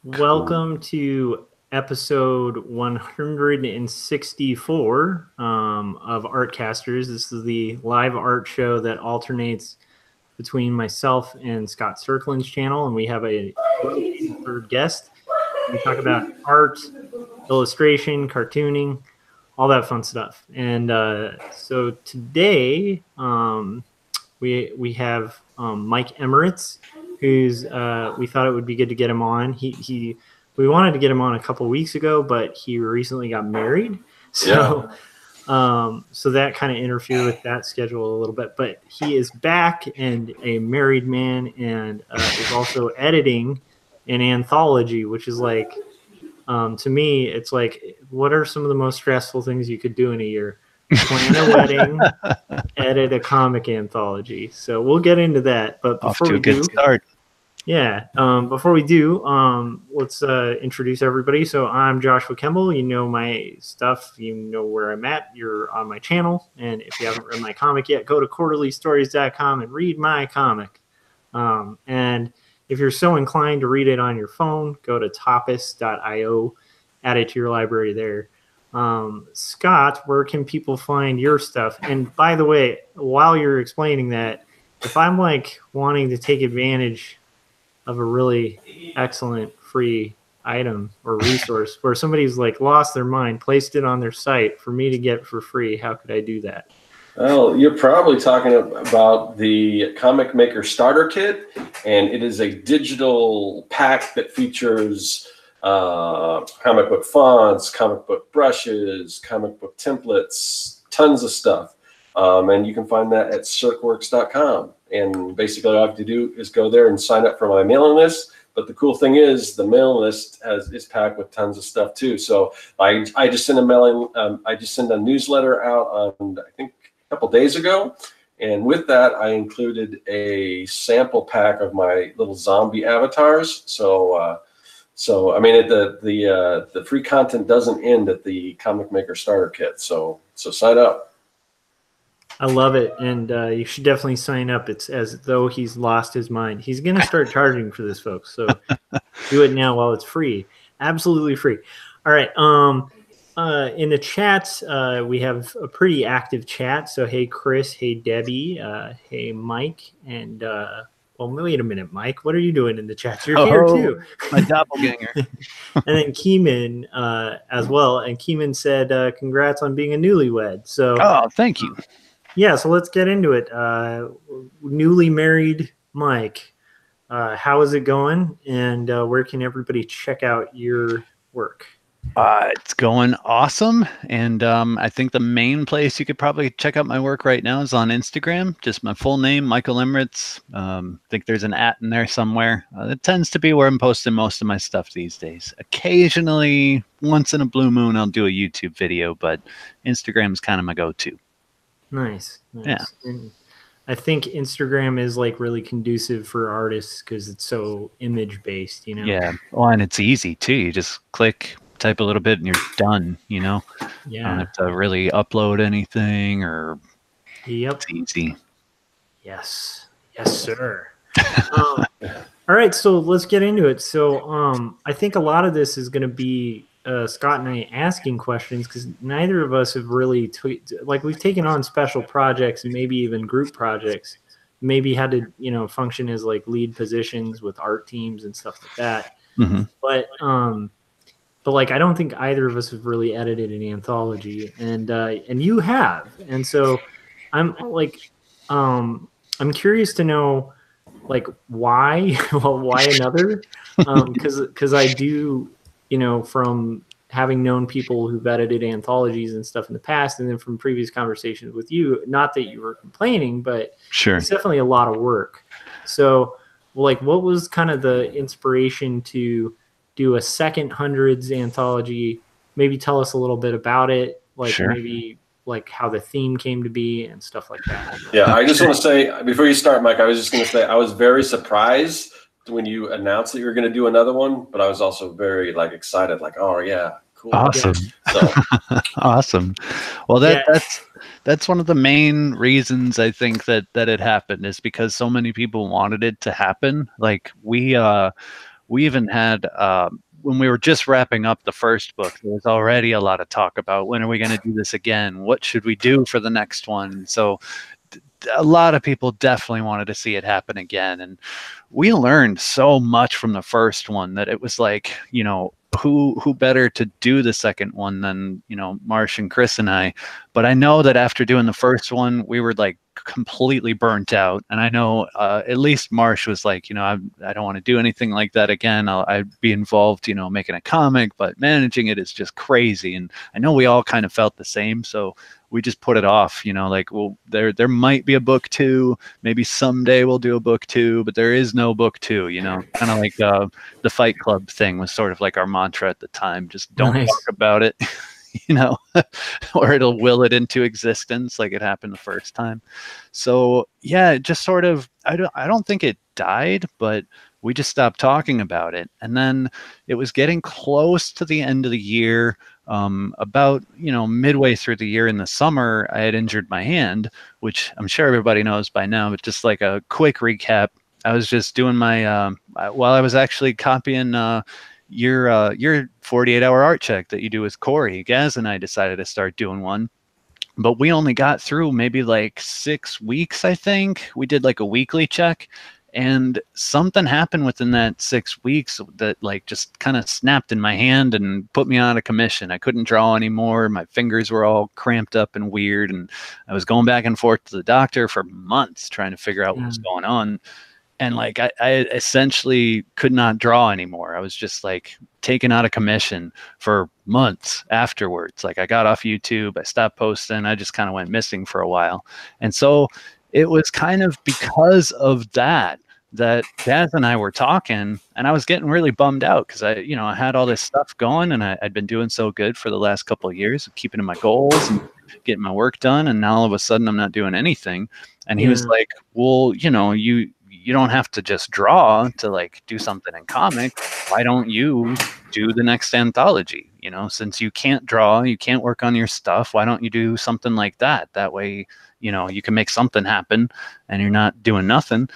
Welcome to episode 164 of Artcasters. This is the live art show that alternates between myself and Scott Cirkland's channel, and we have a third guest. We talk about art, illustration, cartooning, all that fun stuff. And so today we have Mike Emirates, who's we thought it would be good to get him on. We wanted to get him on a couple weeks ago, but he recently got married, so so that kind of interfered with that schedule a little bit. But he is back and a married man, and is also editing an anthology, which is like, to me, it's like, what are some of the most stressful things you could do in a year? Plan a wedding, edit a comic anthology. So we'll get into that. But before we do, start. Yeah. Before we do, let's introduce everybody. So I'm Joshua Kemble. You know my stuff. You know where I'm at. You're on my channel. And if you haven't read my comic yet, go to quarterlystories.com and read my comic. And if you're so inclined to read it on your phone, go to topis.io, add it to your library there. Scott, where can people find your stuff? And by the way, while you're explaining that, if I'm like wanting to take advantage of a really excellent free item or resource where somebody's like lost their mind, placed it on their site for me to get for free, how could I do that? Well, you're probably talking about the Comic Maker Starter Kit, and it is a digital pack that features comic book fonts, comic book brushes, comic book templates, tons of stuff. And you can find that at circworks.com. And basically all I have to do is go there and sign up for my mailing list. But the cool thing is the mailing list is packed with tons of stuff too. So I just sent a newsletter out on, I think, a couple days ago. And with that, I included a sample pack of my little zombie avatars. So I mean, the free content doesn't end at the Comic Maker Starter Kit. So sign up. I love it, and you should definitely sign up. It's as though he's lost his mind. He's going to start charging for this, folks. So do it now while it's free, absolutely free. All right. In the chats, we have a pretty active chat. So hey, Chris. Hey, Debbie. Hey, Mike, and. Well, wait a minute, Mike. What are you doing in the chat? You're here too. My doppelganger. And then Keeman as well. And Keeman said, congrats on being a newlywed. So, thank you. Yeah, so let's get into it. Newly married Mike, how is it going? And where can everybody check out your work? It's going awesome, and I think the main place you could probably check out my work right now is on Instagram. Just my full name, Michael Emirates. I think there's an @ in there somewhere. It tends to be where I'm posting most of my stuff these days. Occasionally, once in a blue moon, I'll do a YouTube video, but Instagram's kind of my go-to. Nice. Yeah. And I think Instagram is like really conducive for artists because it's so image-based, you know? Yeah, well, and it's easy too. You just click, type a little bit, and you're done, you know? Yeah. You don't have to really upload anything, or Yep. It's easy. Yes, sir. All right, so let's get into it. So I think a lot of this is going to be Scott and I asking questions because neither of us have really we've taken on special projects and maybe even group projects, maybe had to function as like lead positions with art teams and stuff like that. Mm-hmm. But like I don't think either of us have really edited an anthology, and you have, and so I'm like I'm curious to know like why why another because I do, from having known people who've edited anthologies and stuff in the past, and then from previous conversations with you, not that you were complaining, but sure, it's definitely a lot of work. So like what was kind of the inspiration to do a second hundreds anthology? Maybe tell us a little bit about it, like sure. Maybe like how the theme came to be and stuff like that. Yeah, I just want to say before you start, Mike, I was just going to say I was very surprised when you announced that you were going to do another one, but I was also very excited, oh yeah, cool. Awesome. Yeah. So. Awesome. Well, that's one of the main reasons I think that it happened is because so many people wanted it to happen. Like we we even had, when we were just wrapping up the first book, there was already a lot of talk about when are we going to do this again? What should we do for the next one? So a lot of people definitely wanted to see it happen again. And we learned so much from the first one that it was like, you know, who better to do the second one than, you know, Marsh and Chris and I. But I know that after doing the first one, we were like completely burnt out. And I know at least Marsh was like, you know, I don't want to do anything like that again. I'd be involved, you know, making a comic, but managing it is just crazy. And I know we all kind of felt the same. So we just put it off, you know, like, well, there might be a book 2, maybe someday we'll do a book 2, but there is no book 2, you know, kind of like the Fight Club thing was sort of like our mantra at the time. Just don't talk about it, you know, or it'll will it into existence like it happened the first time. So yeah, it just sort of, I don't think it died, but we just stopped talking about it. And then it was getting close to the end of the year. About, you know, midway through the year in the summer, I had injured my hand, which I'm sure everybody knows by now, but just like a quick recap, I was just doing my, while I was actually copying your 48-hour art check that you do with Corey, Gaz and I decided to start doing one. But we only got through maybe like 6 weeks, I think. We did like a weekly check. And something happened within that 6 weeks that like just kind of snapped in my hand and put me out of commission. I couldn't draw anymore. My fingers were all cramped up and weird. And I was going back and forth to the doctor for months trying to figure out what was going on. And like I essentially could not draw anymore. I was just like taken out of commission for months afterwards. Like I got off YouTube, I stopped posting, I just kind of went missing for a while. And so it was kind of because of that Daz and I were talking, and I was getting really bummed out because I had all this stuff going, and I'd been doing so good for the last couple of years, keeping to my goals and getting my work done, and now all of a sudden I'm not doing anything. And he was like, well, you don't have to just draw to like do something in comic. Why don't you do the next anthology? You know, since you can't draw, you can't work on your stuff, why don't you do something like that? That way, you know, you can make something happen and you're not doing nothing.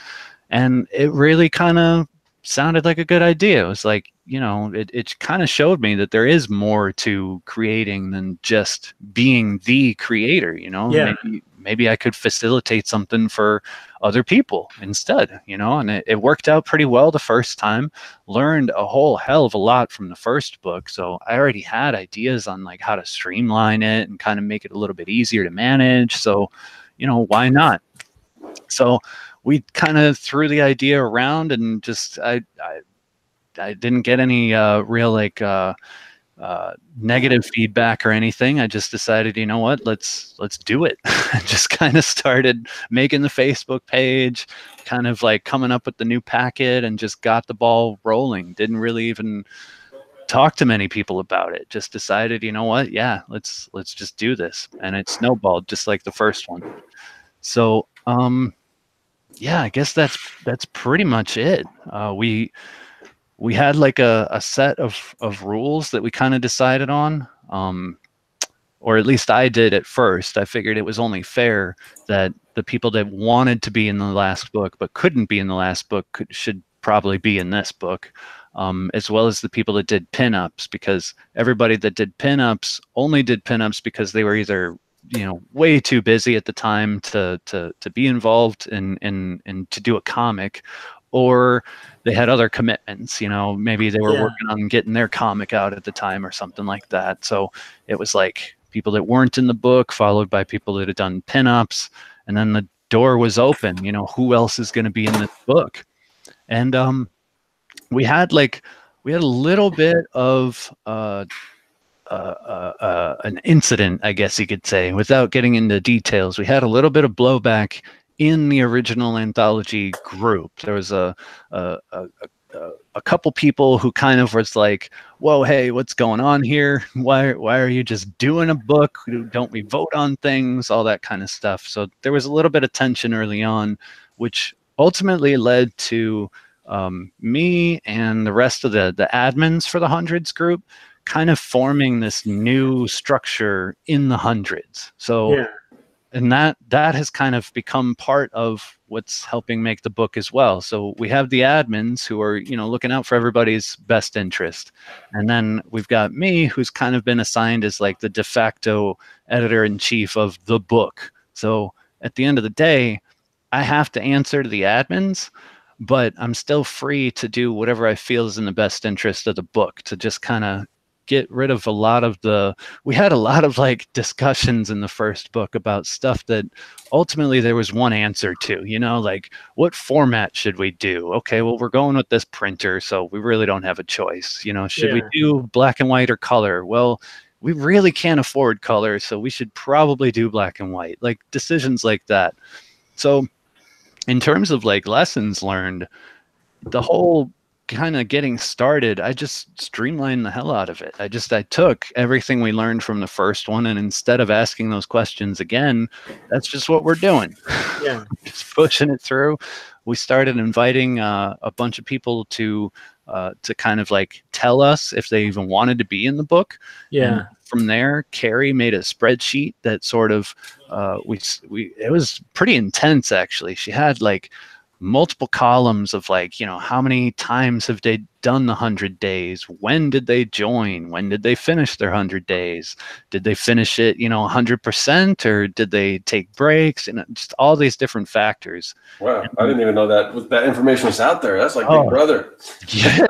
And it really kind of sounded like a good idea. It was like, you know, it kind of showed me that there is more to creating than just being the creator, you know. Maybe I could facilitate something for other people instead, you know. And it worked out pretty well the first time. Learned a whole hell of a lot from the first book. So I already had ideas on like how to streamline it and kind of make it a little bit easier to manage. So, you know, why not? So we kind of threw the idea around, and just I didn't get any real like negative feedback or anything. I just decided, you know what, let's do it. I just kind of started making the Facebook page, kind of like coming up with the new packet, and just got the ball rolling. Didn't really even talk to many people about it. Just decided, you know what, yeah, let's just do this, and it snowballed just like the first one. So yeah, I guess that's pretty much it. We had like a set of rules that we kind of decided on, or at least I did at first. I figured it was only fair that the people that wanted to be in the last book but couldn't be in the last book should probably be in this book, as well as the people that did pinups, because everybody that did pinups only did pinups because they were either, you know, way too busy at the time to be involved in to do a comic, or they had other commitments, you know, maybe they were working on getting their comic out at the time or something like that. So it was like people that weren't in the book followed by people that had done pinups, and then the door was open, you know, who else is going to be in this book? And we had a little bit of an incident, I guess you could say, without getting into details. We had a little bit of blowback in the original anthology group. There was a couple people who kind of was like, whoa, hey, what's going on here? Why are you just doing a book? Don't we vote on things? All that kind of stuff. So there was a little bit of tension early on, which ultimately led to me and the rest of the admins for the Hundreds group kind of forming this new structure in the Hundreds. So and that has kind of become part of what's helping make the book as well. So we have the admins who are, you know, looking out for everybody's best interest, and then we've got me, who's kind of been assigned as like the de facto editor-in-chief of the book. So at the end of the day, I have to answer to the admins, but I'm still free to do whatever I feel is in the best interest of the book, to just kind of get rid of a lot of we had a lot of like discussions in the first book about stuff that ultimately there was one answer to, you know, like what format should we do? Okay, well, we're going with this printer, so we really don't have a choice. You know, should we do black and white or color? Well, we really can't afford color, so we should probably do black and white, like decisions like that. So in terms of like lessons learned, the whole kind of getting started, I just streamlined the hell out of it. I took everything we learned from the first one, and instead of asking those questions again, that's just what we're doing. Yeah. Just pushing it through. We started inviting a bunch of people to kind of like tell us if they even wanted to be in the book. Yeah. And from there, Carrie made a spreadsheet that sort of it was pretty intense, actually. She had like multiple columns of like, you know, how many times have they done the 100 days? When did they join? When did they finish their 100 days? Did they finish it, you know, 100%, or did they take breaks? And just all these different factors. Wow, I didn't even know that information was out there. That's like Big Brother. Yeah,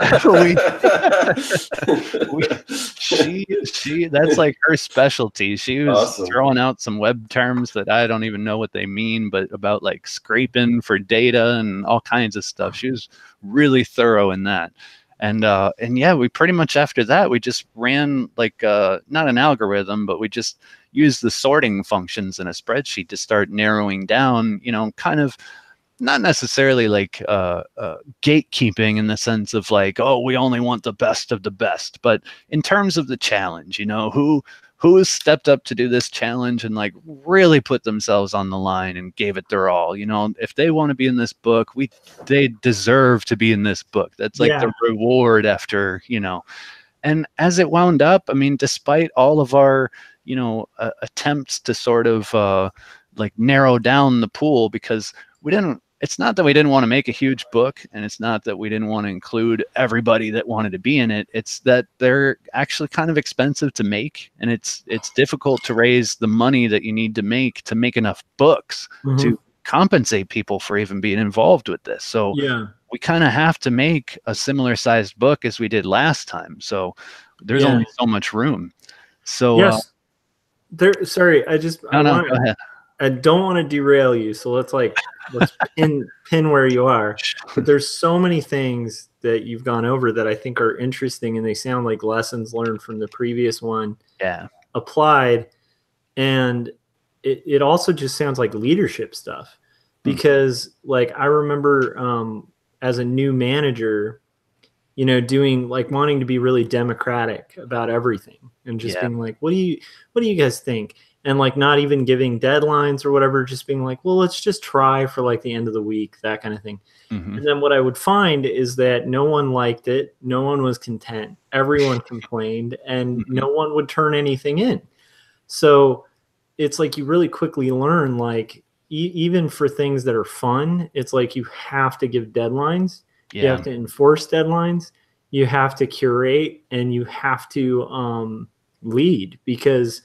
she that's like her specialty. She was throwing out some web terms that I don't even know what they mean, but about like scraping for data and all kinds of stuff. She was really thorough in that. And yeah, we pretty much after that, we just ran like not an algorithm, but we just used the sorting functions in a spreadsheet to start narrowing down, you know, kind of not necessarily like gatekeeping in the sense of like, oh, we only want the best of the best, but in terms of the challenge, you know, who has stepped up to do this challenge and like really put themselves on the line and gave it their all. You know, if they want to be in this book, they deserve to be in this book. That's like the reward after, you know. And as it wound up, I mean, despite all of our, you know, attempts to sort of like narrow down the pool, because it's not that we didn't want to make a huge book, and it's not that we didn't want to include everybody that wanted to be in it. It's that they're actually kind of expensive to make, and it's difficult to raise the money that you need to make enough books to compensate people for even being involved with this. So we kind of have to make a similar sized book as we did last time. So there's only so much room. So sorry, go ahead. I don't want to derail you, so let's pin where you are. But there's so many things that you've gone over that I think are interesting, and they sound like lessons learned from the previous one applied. And it also just sounds like leadership stuff, because like I remember as a new manager, you know, doing like wanting to be really democratic about everything and just being like, what do you guys think? And like not even giving deadlines or whatever, just being like, well, let's just try for like the end of the week, that kind of thing. And then what I would find is that no one liked it. No one was content. Everyone complained, and no one would turn anything in. So it's like you really quickly learn, like even for things that are fun, it's like you have to give deadlines. You have to enforce deadlines. You have to curate, and you have to lead, because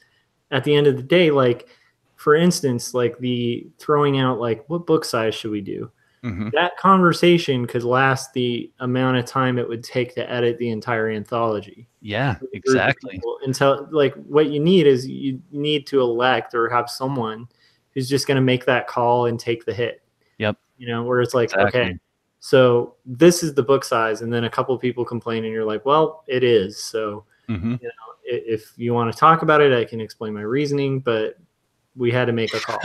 at the end of the day, like for instance, like the throwing out like what book size should we do? That conversation could last the amount of time it would take to edit the entire anthology. Yeah, exactly. Until like what you need is you need to elect or have someone who's just going to make that call and take the hit. Yep. You know, where it's like, okay, so this is the book size, and then a couple of people complain, and you're like, well, it is. So, you know, if you want to talk about it, I can explain my reasoning, but we had to make a call.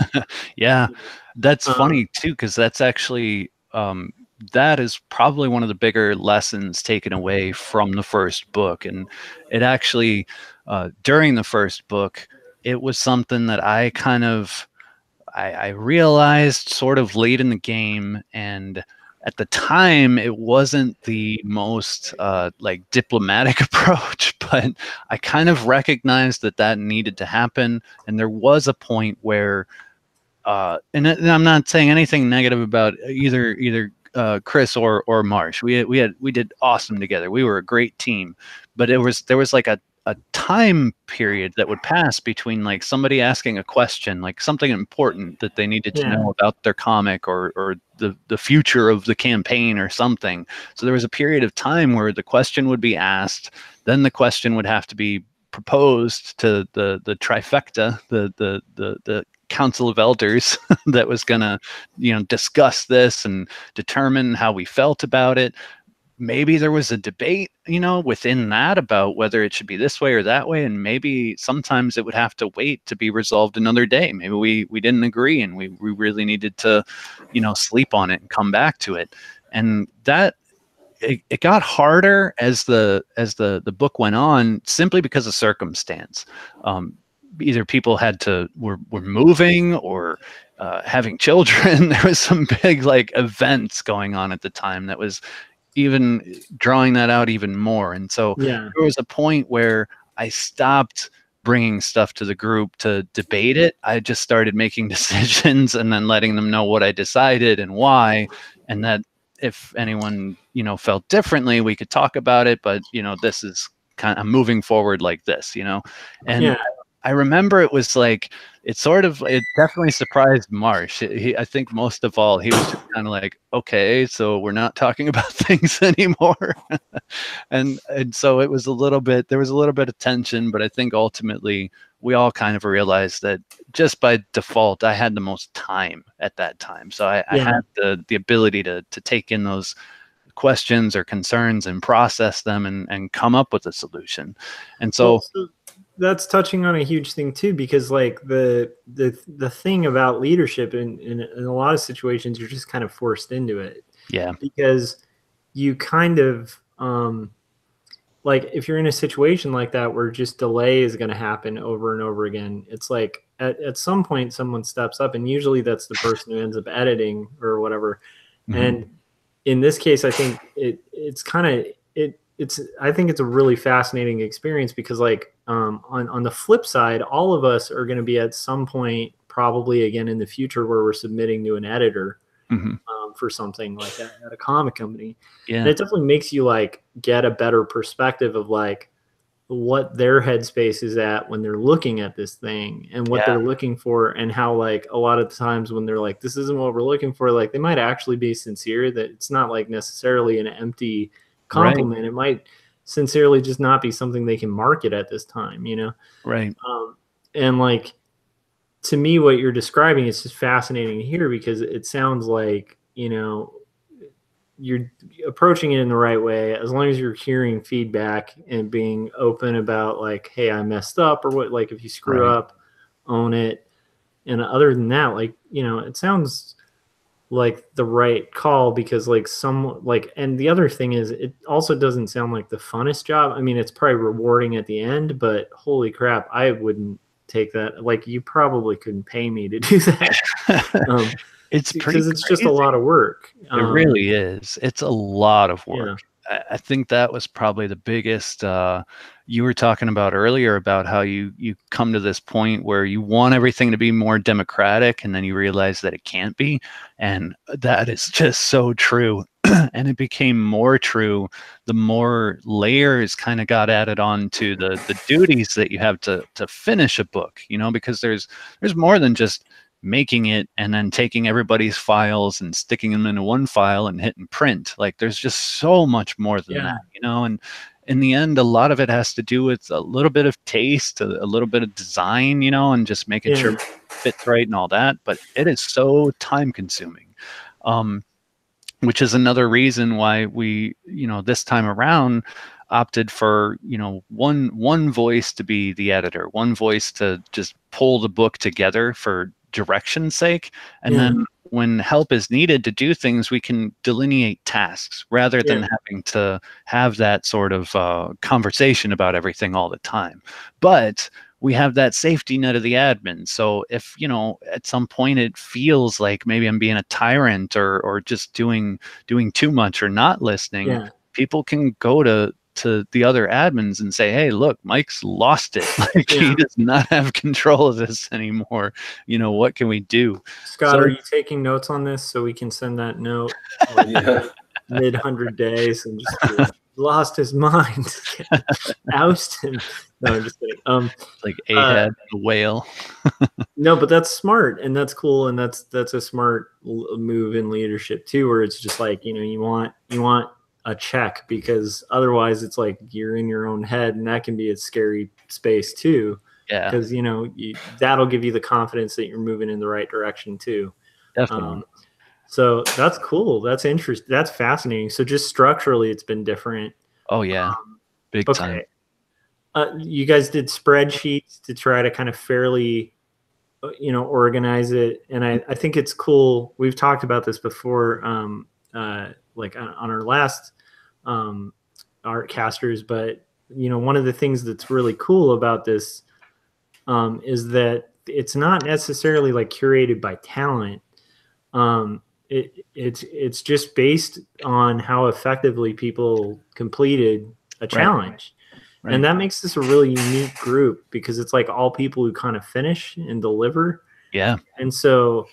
That's funny too, because that's actually that is probably one of the bigger lessons taken away from the first book. And it actually during the first book, it was something that I kind of I realized sort of late in the game, and at the time, it wasn't the most like diplomatic approach, but I kind of recognized that needed to happen. And there was a point where and I'm not saying anything negative about either Chris or Marsh. We did awesome together. We were a great team, but there was like a time period that would pass between like somebody asking a question, like something important that they needed to know about their comic or the future of the campaign or something. So there was a period of time where the question would be asked, then the question would have to be proposed to the trifecta, the council of elders that was going to, discuss this and determine how we felt about it. Maybe there was a debate, within that about whether it should be this way or that way. And maybe sometimes it would have to wait to be resolved another day. Maybe we didn't agree and we really needed to, sleep on it and come back to it. And that it got harder as the book went on, simply because of circumstance. Either people were moving or having children. There was some big like events going on at the time that was even drawing that out even more. And so there was a point where I stopped bringing stuff to the group to debate it. I just started making decisions and then letting them know what I decided and why, and that if anyone, felt differently, we could talk about it, but this is kind of moving forward like this, and I remember it was like, it definitely surprised Marsh. I think most of all, he was just kind of like, okay, so we're not talking about things anymore. and so it was there was a little bit of tension, but I think ultimately we all kind of realized that just by default, I had the most time at that time. So I had the ability to take in those questions or concerns and process them and come up with a solution. And so that's touching on a huge thing too, because like the thing about leadership in a lot of situations, you're just kind of forced into it. Yeah. Because you kind of like if you're in a situation like that where just delay is going to happen over and over again, it's like at some point someone steps up, and usually that's the person who ends up editing or whatever. Mm-hmm. And in this case, I think I think it's a really fascinating experience because like on the flip side, all of us are going to be at some point probably again in the future where we're submitting to an editor for something like that at a comic company. Yeah. And it definitely makes you like get a better perspective of like what their headspace is at when they're looking at this thing and what they're looking for, and how like a lot of times when they're like, this isn't what we're looking for, like they might actually be sincere, that it's not like necessarily an empty compliment. Right. It might sincerely just not be something they can market at this time, Right. And like, to me, what you're describing is just fascinating to hear, because it sounds like, you're approaching it in the right way, as long as you're hearing feedback and being open about like, hey, I messed up, or what, like if you screw up, own it. And other than that, like, it sounds like the right call, because like and the other thing is, it also doesn't sound like the funnest job. I mean, it's probably rewarding at the end, but holy crap, I wouldn't take that. Like, you probably couldn't pay me to do that. It's because it's just a lot of work. It really is. It's a lot of work. Yeah. I think that was probably the biggest. You were talking about earlier about how you come to this point where you want everything to be more democratic, and then you realize that it can't be. And that is just so true. And it became more true the more layers kind of got added on to the duties that you have to finish a book, because there's more than just making it and then taking everybody's files and sticking them into one file and hitting print. Like, there's just so much more than that, and in the end, a lot of it has to do with a little bit of taste, a little bit of design, and just making sure it fits right and all that. But it is so time consuming, which is another reason why we, this time around opted for, one voice to be the editor, one voice to just pull the book together for direction's sake. And then when help is needed to do things, we can delineate tasks rather than having to have that sort of conversation about everything all the time. But we have that safety net of the admin. So if, at some point it feels like maybe I'm being a tyrant or just doing too much or not listening, people can go to to the other admins and say, hey, look, Mike's lost it. Like he does not have control of this anymore. You know, what can we do? Scott, are you taking notes on this so we can send that note like mid 100 days and just be like, lost his mind? Oust him. No, I'm just kidding. Like Ahab the whale. No, but that's smart and that's cool, and that's a smart move in leadership too, where it's just like, you know, you want a check, because otherwise it's like you're in your own head, and that can be a scary space too. Yeah, because you know that'll give you the confidence that you're moving in the right direction too. Definitely. So that's cool. That's interesting. That's fascinating. So just structurally, it's been different. Oh yeah, big time. You guys did spreadsheets to try to kind of fairly, you know, organize it, and I think it's cool. We've talked about this before, like on our last Artcasters, but you know, one of the things that's really cool about this is that it's not necessarily like curated by talent. It's just based on how effectively people completed a challenge. Right. And that makes this a really unique group, because it's like all people who kind of finish and deliver. Yeah. And so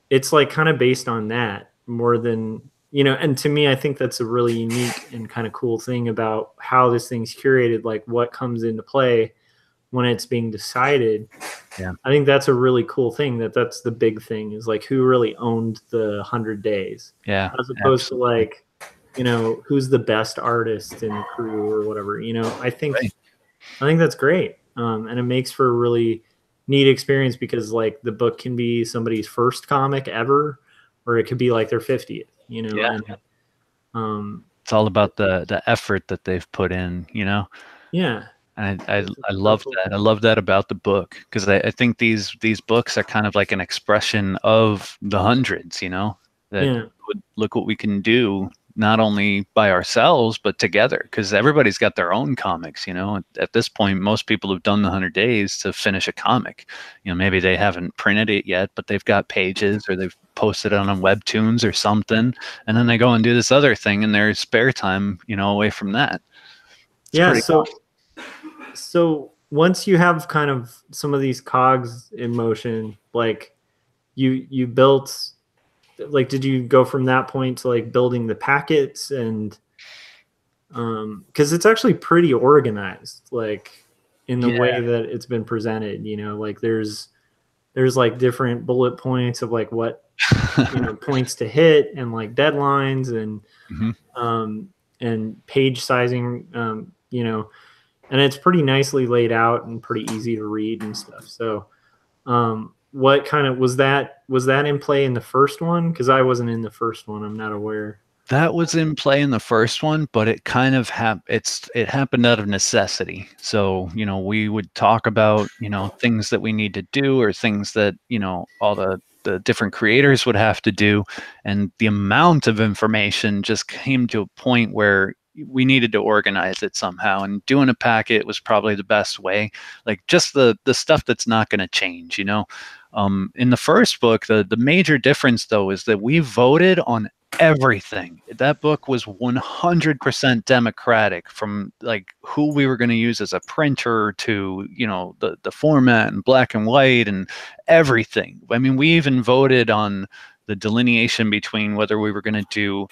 it's like kind of based on that more than, you know, and to me, I think that's a really unique and kind of cool thing about how this thing's curated, like what comes into play when it's being decided. Yeah. I think that's a really cool thing, that's the big thing, is like who really owned the 100 days. Yeah. As opposed to like, you know, who's the best artist in the crew or whatever, you know. I think that's great. And it makes for a really neat experience, because like the book can be somebody's first comic ever, or it could be like their 50th, you know. Yeah. And, it's all about the effort that they've put in, you know. Yeah. And I love that. I love that about the book, because I think these books are kind of like an expression of the hundreds, you know, that look what we can do, not only by ourselves, but together, because everybody's got their own comics, you know. At this point, most people have done the 100 days to finish a comic. You know, maybe they haven't printed it yet, but they've got pages, or they've posted it on Webtoons or something. And then they go and do this other thing in their spare time, you know, away from that. It's So once you have kind of some of these cogs in motion, like you built, like, did you go from that point to like building the packets? And because it's actually pretty organized, like in the way that it's been presented, you know, like there's like different bullet points of like what, you know, points to hit, and like deadlines, and and page sizing, you know. And it's pretty nicely laid out and pretty easy to read and stuff. So what kind of was that in play in the first one? Because I wasn't in the first one. I'm not aware. That was in play in the first one, but it kind of it happened out of necessity. So, you know, we would talk about, you know, things that we need to do, or things that, you know, all the different creators would have to do. And the amount of information just came to a point where we needed to organize it somehow, and doing a packet was probably the best way. Like just the stuff that's not going to change, you know. In the first book, the major difference though is that we voted on everything. That book was 100% democratic, from like who we were going to use as a printer to, you know, the format and black and white and everything. I mean, we even voted on the delineation between whether we were going to do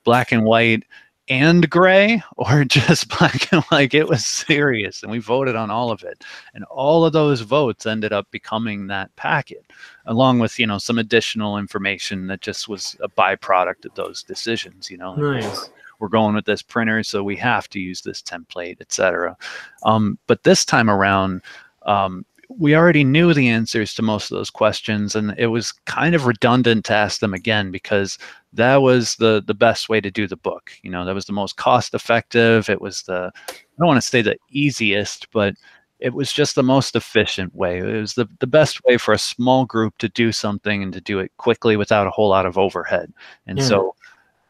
black and white and gray, or just black and white. It was serious, and we voted on all of it, and all of those votes ended up becoming that packet, along with, you know, some additional information that just was a byproduct of those decisions, you know. Like, nice. We're going with this printer, so we have to use this template, etc. But this time around, we already knew the answers to most of those questions, and it was kind of redundant to ask them again, because that was the best way to do the book. You know, that was the most cost effective. It was I don't want to say the easiest, but it was just the most efficient way. It was the best way for a small group to do something, and to do it quickly without a whole lot of overhead. And so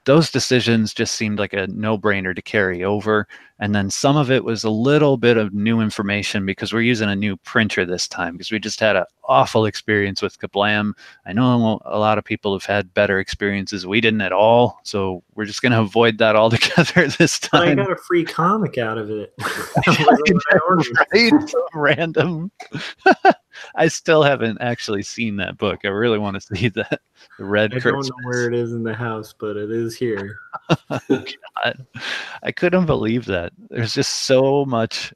those decisions just seemed like a no-brainer to carry over. And then some of it was a little bit of new information, because we're using a new printer this time, because we just had an awful experience with Kablam. I know a lot of people have had better experiences. We didn't at all, so we're just going to avoid that altogether this But I time. got a free comic out of it. That wasn't what I ordered. Right? So random. I still haven't actually seen that book. I really want to see that. The Red I Christmas. don't know where it is in the house, but it is here. God, I couldn't believe that. There's just so much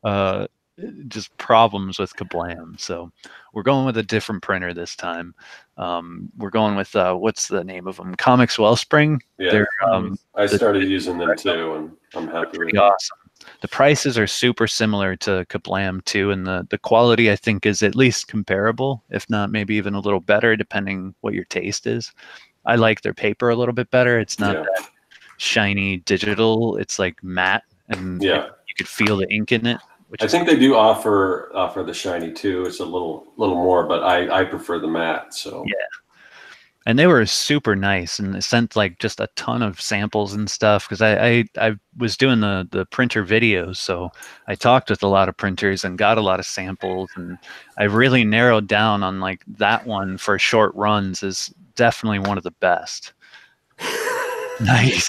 just problems with Kablam. So we're going with a different printer this time. We're going with what's the name of them? Comics Wellspring. Yeah, They're, I started using them too, and I'm happy with pretty them. awesome. The prices are super similar to Kablam too, and the quality I think is at least comparable, if not maybe even a little better, depending what your taste is. I like their paper a little bit better. It's not that shiny digital. It's like matte, and you could feel the ink in it. I think they do offer the shiny too. It's a little more, but I prefer the matte. So yeah. And they were super nice, and they sent like just a ton of samples and stuff, because I was doing the printer videos, so I talked with a lot of printers and got a lot of samples, and I really narrowed down on like that one for short runs is definitely one of the best. Nice.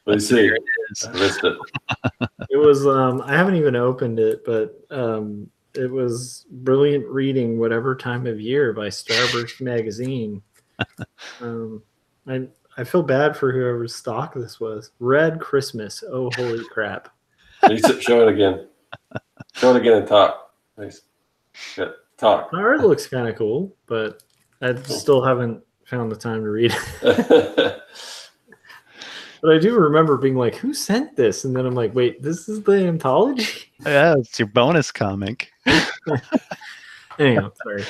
Let's see. I missed it. It was I haven't even opened it, but it was brilliant reading whatever time of year by Starburst magazine. I feel bad for whoever's stock this was. Red Christmas. Oh, holy crap. Show it again. Show it again and talk. Nice. Yeah, talk. My art looks kind of cool, but I still haven't found the time to read it. But I do remember being like, who sent this? And then I'm like, wait, this is the anthology? Yeah, it's your bonus comic. Anyhow, sorry.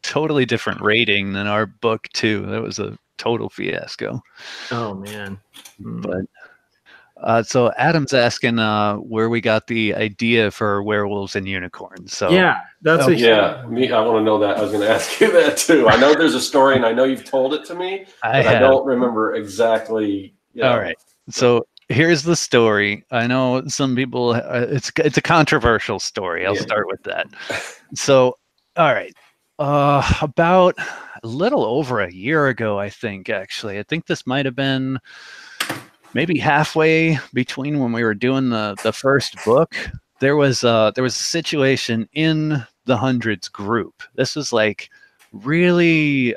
Totally different rating than our book too. That was a total fiasco. Oh man. But so Adam's asking where we got the idea for Werewolves and Unicorns. So yeah, that's me. I want to know that. I was going to ask you that too. I know there's a story, and I know you've told it to me, but I don't remember exactly. All right. So here's the story. I know some people. It's a controversial story. I'll start with that. So, all right. About a little over a year ago, I think. Actually, I think this might have been maybe halfway between when we were doing the first book. There was a situation in the Hundreds group. This was like really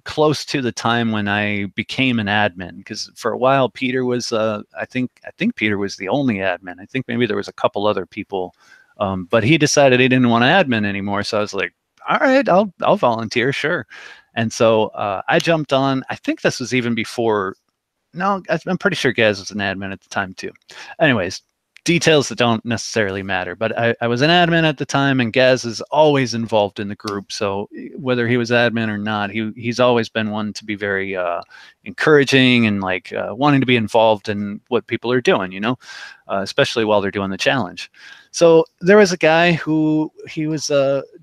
close to the time when I became an admin, because for a while Peter was I think Peter was the only admin. I think maybe there was a couple other people, but he decided he didn't want to admin anymore. So I was like, all right, I'll volunteer, sure. And so I jumped on. I think this was even before. No, I'm pretty sure Gaz was an admin at the time too. Anyways, details that don't necessarily matter. But I was an admin at the time, and Gaz is always involved in the group. So whether he was admin or not, he's always been one to be very encouraging and like wanting to be involved in what people are doing, you know, especially while they're doing the challenge. So there was a guy who he was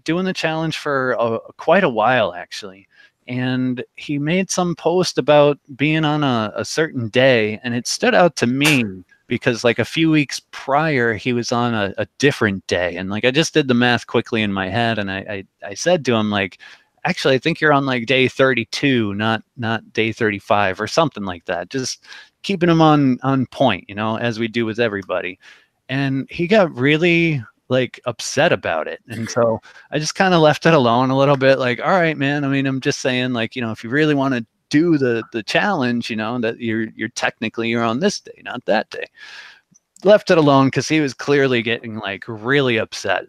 doing the challenge for quite a while, actually. And he made some post about being on a certain day, and it stood out to me because like a few weeks prior he was on a different day, and like I just did the math quickly in my head, and I said to him, like, actually I think you're on like day 32, not day 35 or something like that, just keeping him on point, you know, as we do with everybody. And he got really like upset about it, and so I just kind of left it alone a little bit, like, all right, man, I mean, I'm just saying, like, you know, if you really want to do the challenge, you know, that you're technically on this day, not that day. Left it alone because he was clearly getting like really upset.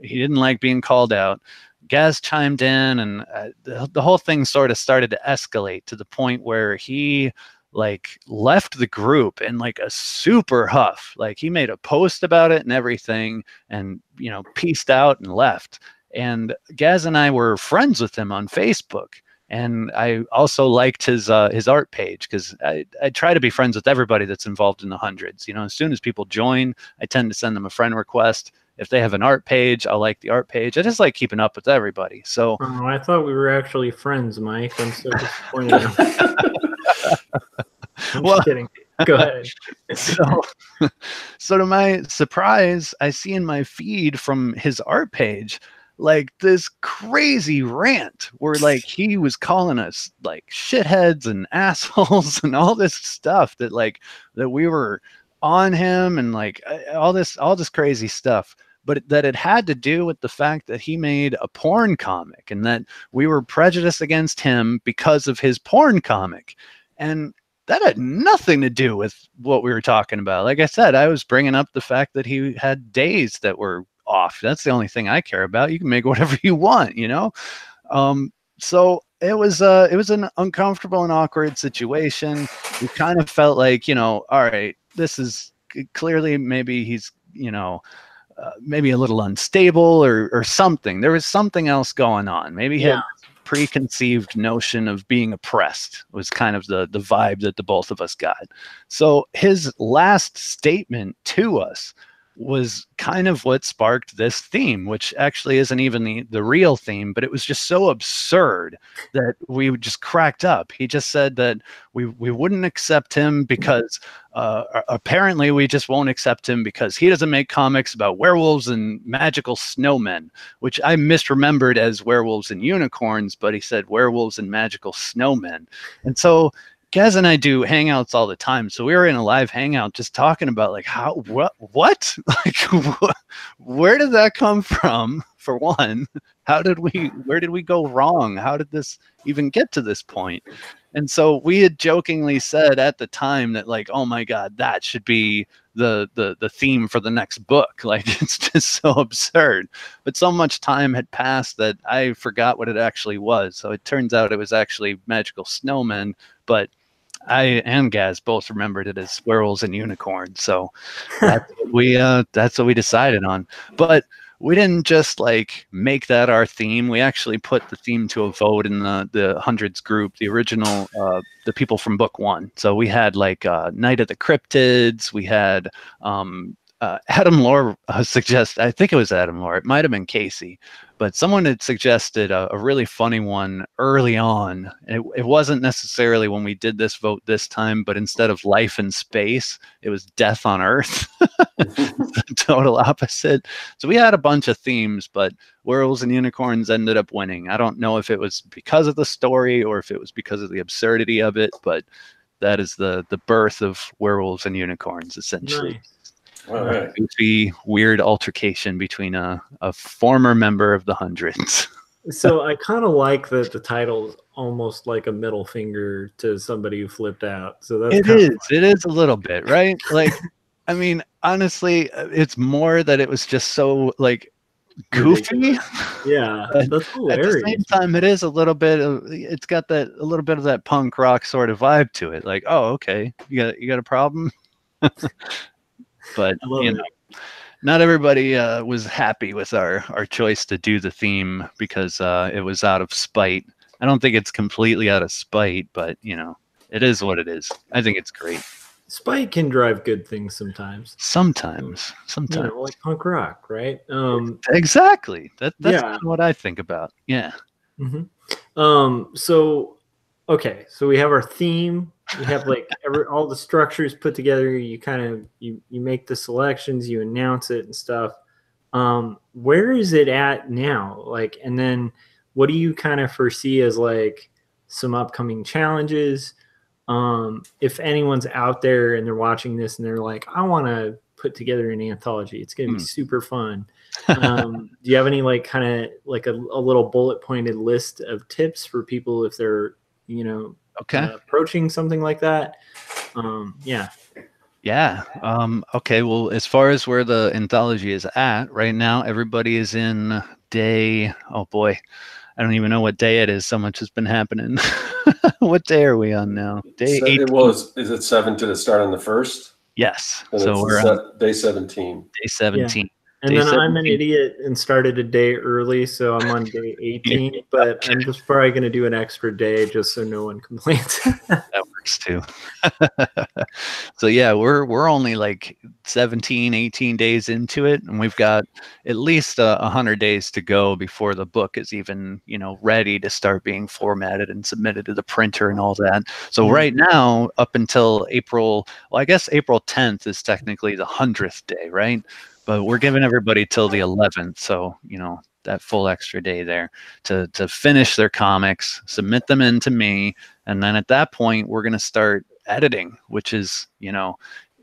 He didn't like being called out. Gaz chimed in, and the whole thing sort of started to escalate to the point where he like left the group in like a super huff. Like he made a post about it and everything, and, you know, peaced out and left. And Gaz and I were friends with him on Facebook, and I also liked his art page, because I try to be friends with everybody that's involved in the Hundreds. You know, as soon as people join, I tend to send them a friend request. If they have an art page, I'll like the art page. I just like keeping up with everybody. So I thought we were actually friends, Mike. I'm so disappointed. I'm well, just kidding. Go ahead. So, so to my surprise, I see in my feed from his art page like this crazy rant where like he was calling us like shitheads and assholes and all this stuff that we were on him and like all this crazy stuff. But that it had to do with the fact that he made a porn comic and that we were prejudiced against him because of his porn comic. And that had nothing to do with what we were talking about. Like I said, I was bringing up the fact that he had days that were off. That's the only thing I care about. You can make whatever you want, you know? So it was an uncomfortable and awkward situation. We kind of felt like, you know, all right, this is clearly maybe he's, you know, maybe a little unstable or something. There was something else going on. Maybe he had preconceived notion of being oppressed was kind of the vibe that the both of us got. So his last statement to us was kind of what sparked this theme, which actually isn't even the real theme, but it was just so absurd that we just cracked up. He just said that we wouldn't accept him because apparently we just won't accept him because he doesn't make comics about werewolves and magical snowmen, which I misremembered as werewolves and unicorns, but he said werewolves and magical snowmen. And so Gaz and I do hangouts all the time. So we were in a live hangout just talking about like what? Like where did that come from? For one, where did we go wrong? How did this even get to this point? And so we had jokingly said at the time that like, oh my God, that should be the theme for the next book. Like it's just so absurd. But so much time had passed that I forgot what it actually was. So it turns out it was actually magical snowmen, but I and Gaz both remembered it as werewolves and unicorns. So that's what we decided on. But we didn't just like make that our theme. We actually put the theme to a vote in the hundreds group, the original, the people from book one. So we had like Night of the Cryptids. We had Adam Lore suggest. I think it was Adam Lore. It might have been Casey, but someone had suggested a really funny one early on. It wasn't necessarily when we did this vote this time, but instead of life in space, it was death on Earth. Total opposite. So we had a bunch of themes, but werewolves and unicorns ended up winning. I don't know if it was because of the story or if it was because of the absurdity of it, but that is the birth of werewolves and unicorns, essentially. Nice. All right. Goofy, weird altercation between a former member of the hundreds. So I kind of like that the title's almost like a middle finger to somebody who flipped out. So that's it is a little bit, right? Like, I mean, honestly, it's more that it was just so like goofy. Yeah, that's hilarious. At the same time, it is a little bit it's got a little bit of that punk rock sort of vibe to it. Like, oh, okay, you got a problem. But you know, not everybody was happy with our choice to do the theme because it was out of spite. I don't think it's completely out of spite, but you know, it is what it is. I think it's great. Spite can drive good things sometimes. Sometimes, you know, like punk rock, right? Exactly. That's kind of what I think about. Yeah. Mm-hmm. So we have our theme. We have like all the structures put together. You kind of you make the selections, you announce it and stuff. Where is it at now? Like, and then what do you kind of foresee as like some upcoming challenges? If anyone's out there and they're watching this and they're like, I want to put together an anthology, it's going to be super fun. Do you have any like kind of like a little bullet pointed list of tips for people if they're, you know, approaching something like that? Okay, well, as far as where the anthology is at right now, everybody is in day, oh boy, I don't even know what day it is. So much has been happening. What day are we on now? Day 18. Is it 7 to the start on the 1st? Yes. And so we're on day 17. Day 17. Yeah. And then I'm an idiot and started a day early, so I'm on day 18. But I'm just probably going to do an extra day just so no one complains. That works too. So yeah, we're only like 17, 18 days into it, and we've got at least 100 days to go before the book is even, ready to start being formatted and submitted to the printer and all that. So right now, up until April, well, I guess April 10th is technically the 100th day, right? But we're giving everybody till the 11th, so that full extra day there to finish their comics, submit them in to me, and then at that point we're going to start editing, which is,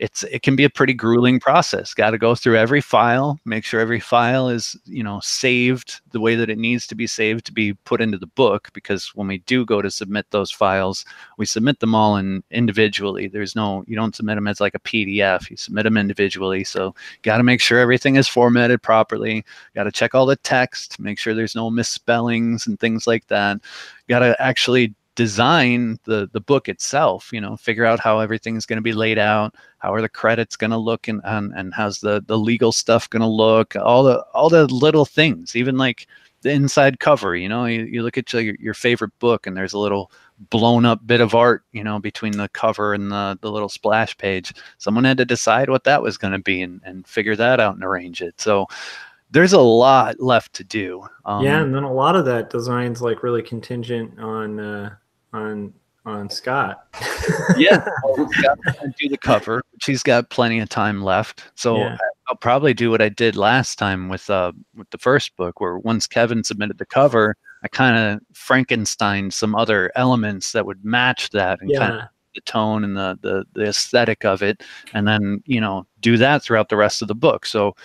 it can be a pretty grueling process. Got to go through every file, make sure every file is, saved the way that it needs to be saved to be put into the book, because when we do go to submit those files, we submit them all individually. You don't submit them as like a PDF, you submit them individually. So got to make sure everything is formatted properly. Got to check all the text, make sure there's no misspellings and things like that. Got to actually design the book itself, figure out how everything's going to be laid out, how are the credits going to look, and how's the legal stuff going to look, all the little things, even like the inside cover. You look at your favorite book and there's a little blown up bit of art, between the cover and the little splash page. Someone had to decide what that was going to be and figure that out and arrange it. So there's a lot left to do. Yeah, and then a lot of that design's like really contingent on Scott. Yeah, Scott's gonna do the cover. She's got plenty of time left, so yeah. I'll probably do what I did last time with the first book, where once Kevin submitted the cover, I kind of Frankensteined some other elements that would match that and kind of the tone and the aesthetic of it, and then do that throughout the rest of the book. So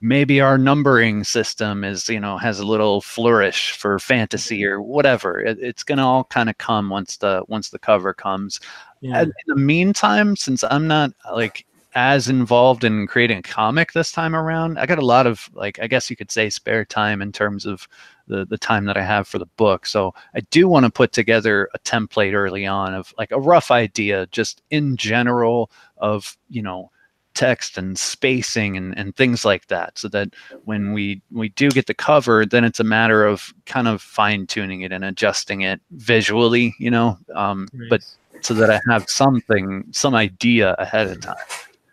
maybe our numbering system is, has a little flourish for fantasy or whatever. It's going to all kind of come once the cover comes. Yeah. In the meantime, since I'm not like as involved in creating a comic this time around, I got a lot of, like, I guess you could say, spare time in terms of the time that I have for the book. So I do want to put together a template early on of like a rough idea, just in general, of, text and spacing and things like that, so that when we do get the cover, then it's a matter of kind of fine tuning it and adjusting it visually, but so that I have some idea ahead of time.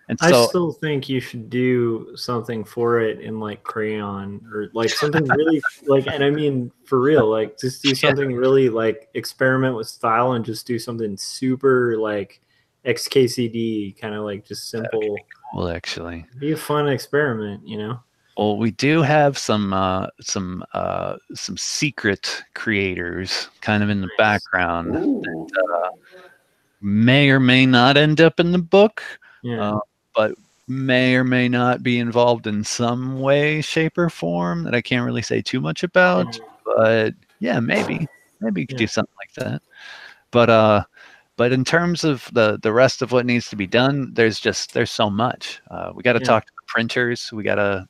And so I still think you should do something for it in like crayon or like something really like, and I mean for real, like just do something really like experiment with style and just do something super like XKCD, kind of like just simple. That'd be cool, actually. Be a fun experiment, Well, we do have some secret creators kind of in the background that may or may not end up in the book, but may or may not be involved in some way, shape, or form that I can't really say too much about. But yeah, maybe you could do something like that. But in terms of the rest of what needs to be done, there's so much. We got to talk to the printers. We got to,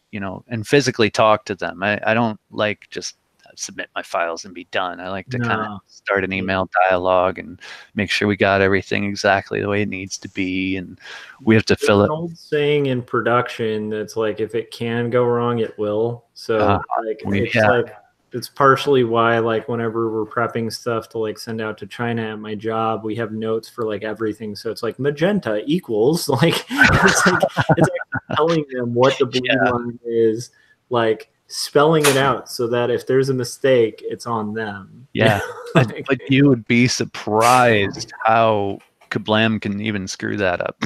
and physically talk to them. I don't like just submit my files and be done. I like to kind of start an email dialogue and make sure we got everything exactly the way it needs to be. And we have to fill it. There's an old saying in production that's like, if it can go wrong, it will. So it's partially why, like, whenever we're prepping stuff to like send out to China at my job, we have notes for like everything. So it's like magenta equals like it's like telling them what the blue line is, like spelling it out so that if there's a mistake, it's on them. Yeah, but you would be surprised how Kablam can even screw that up.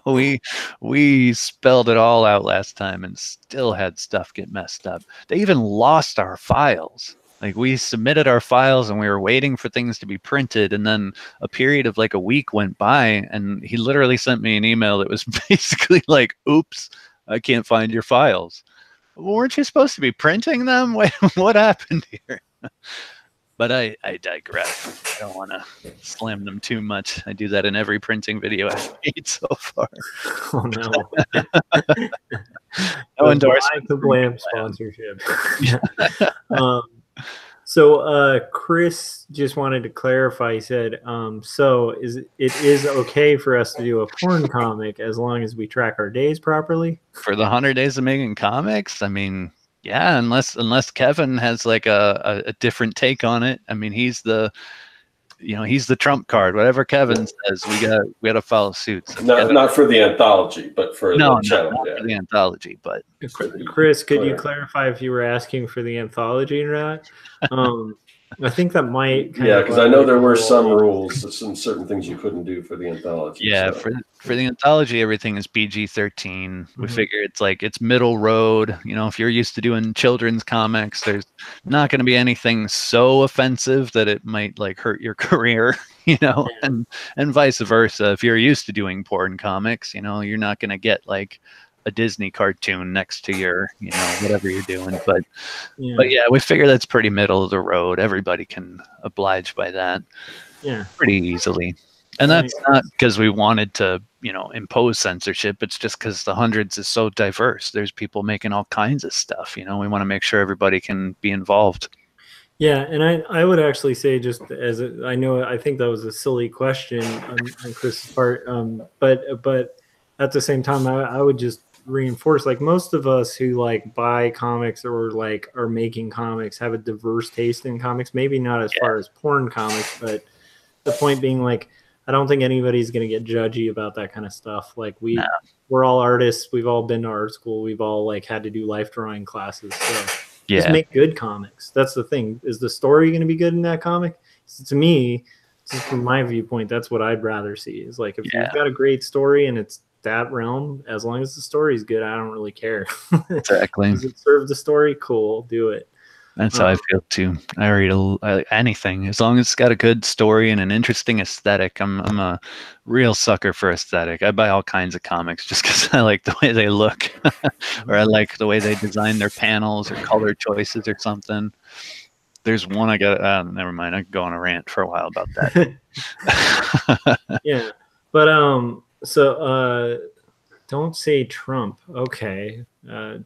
we spelled it all out last time and still had stuff get messed up. They even lost our files. Like, we submitted our files and we were waiting for things to be printed, and then a period of like a week went by and he literally sent me an email that was basically like, oops, I can't find your files. Weren't you supposed to be printing them? Wait, what happened here? But I digress. I don't want to slam them too much. I do that in every printing video I've made so far. Oh no! No endorsement. The Blam sponsorship. So Chris just wanted to clarify. He said, "So it is okay for us to do a porn comic as long as we track our days properly?" For the 100 days of making comics, I mean. Yeah, unless Kevin has like a different take on it. I mean, he's the he's the trump card. Whatever Kevin says, we got to follow suit. So not for the anthology, but for the channel. Not for the anthology, but Chris, could you clarify if you were asking for the anthology or not? I think that might because I know there were some rules, some certain things you couldn't do for the anthology. Yeah, so. for the anthology, everything is PG-13. We figure it's middle road. If you're used to doing children's comics, there's not going to be anything so offensive that it might like hurt your career, and vice versa. If you're used to doing porn comics, you're not going to get like a Disney cartoon next to your, whatever you're doing. But yeah, we figure that's pretty middle of the road. Everybody can oblige by that. Yeah, pretty easily. And that's not because we wanted to, impose censorship. It's just because the hundreds is so diverse. There's people making all kinds of stuff. We want to make sure everybody can be involved. Yeah, and I would actually say, just I think that was a silly question on Chris's part, but at the same time, I would just reinforce, like, most of us who like buy comics or like are making comics have a diverse taste in comics. Maybe not as far as porn comics, but the point being, like, I don't think anybody's going to get judgy about that kind of stuff. Like, we're all artists. We've all been to art school. We've all like had to do life drawing classes. So just make good comics. That's the thing. Is the story going to be good in that comic? So to me, just from my viewpoint, that's what I'd rather see. Is like, if you've got a great story and it's that realm, as long as the story's good, I don't really care. Exactly. Does it serve the story? Cool, do it. That's how I feel too. I read anything as long as it's got a good story and an interesting aesthetic. I'm a real sucker for aesthetic. I buy all kinds of comics just because I like the way they look, or I like the way they design their panels or color choices or something. There's one I got. Never mind. I could go on a rant for a while about that. Yeah, but so don't say Trump. Okay.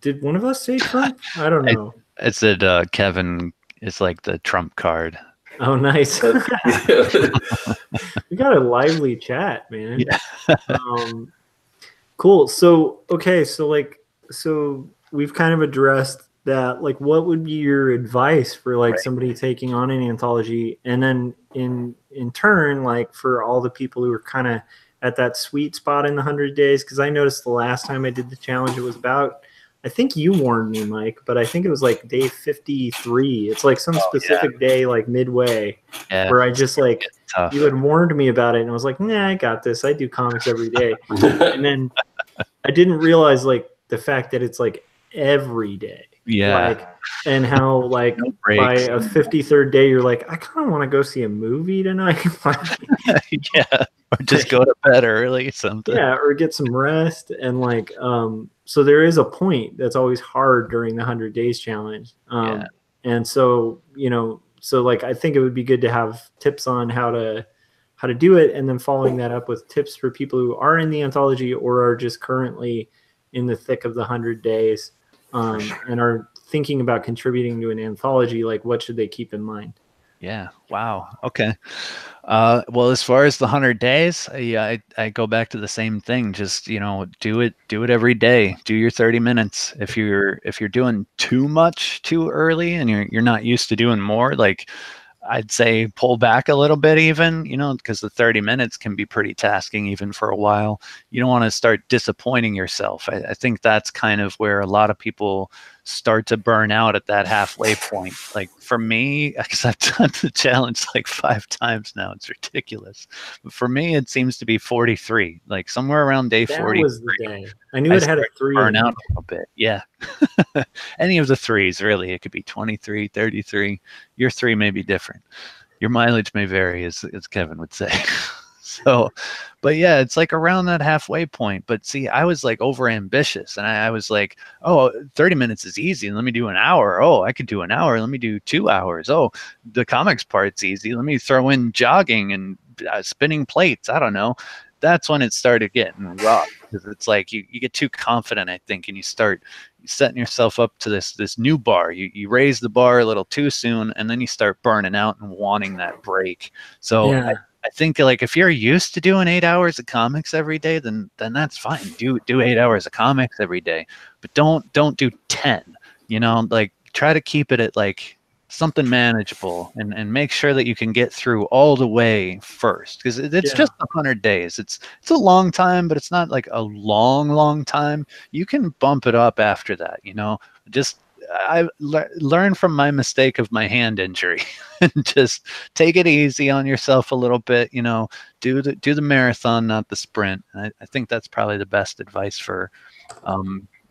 Did one of us say Trump? I don't know. It said Kevin is like the Trump card. Oh, nice. We got a lively chat, man. Yeah. Cool. So, okay. So we've kind of addressed that. Like, what would be your advice for like somebody taking on an anthology? And then in turn, like, for all the people who are kind of at that sweet spot in the 100 days, because I noticed the last time I did the challenge, it was about, I think you warned me, Mike, but I think it was like day 53. It's like some specific day, like midway, where I just like, you had warned me about it, and I was like, nah, I got this. I do comics every day. And then I didn't realize like the fact that it's like every day. Yeah. Like, and how like by a 53rd day, you're like, I kind of want to go see a movie tonight. Yeah. Or just go to bed early or something. Yeah, or get some rest. And like, so there is a point that's always hard during the 100 days challenge. And so, so like, I think it would be good to have tips on how to do it. And then following that up with tips for people who are in the anthology or are just currently in the thick of the 100 days and are thinking about contributing to an anthology. Like, what should they keep in mind? Yeah. Wow. Okay. Well, as far as the 100 days, I go back to the same thing. Just, do it every day. Do your 30 minutes. If you're doing too much too early and you're not used to doing more, like, I'd say pull back a little bit even, because the 30 minutes can be pretty tasking even for a while. You don't want to start disappointing yourself. I think that's kind of where a lot of people start to burn out at that halfway point. Like for me, because I've done the challenge like 5 times now, it's ridiculous. But for me, it seems to be 43, like somewhere around day 40. That was the day. I knew it had a 3. Burn out a little bit. Yeah. Any of the 3s, really. It could be 23, 33. Your 3 may be different. Your mileage may vary, as Kevin would say. So, but yeah, it's like around that halfway point. But see, I was like over ambitious, and I was like, oh, 30 minutes is easy. Let me do an hour. Oh, I could do an hour. Let me do 2 hours. Oh, the comics part's easy. Let me throw in jogging and spinning plates. I don't know. That's when it started getting rough, because it's like you get too confident, I think, and you start setting yourself up to this new bar. You raise the bar a little too soon, and then you start burning out and wanting that break. So yeah. I think like if you're used to doing 8 hours of comics every day, then that's fine. Do 8 hours of comics every day, but don't do 10. Like try to keep it at like something manageable, and make sure that you can get through all the way first, because it's just 100 days. It's a long time, but it's not like a long time. You can bump it up after that, you know. Just I learned from my mistake of my hand injury and just take it easy on yourself a little bit, you know. Do the marathon, not the sprint. I think that's probably the best advice for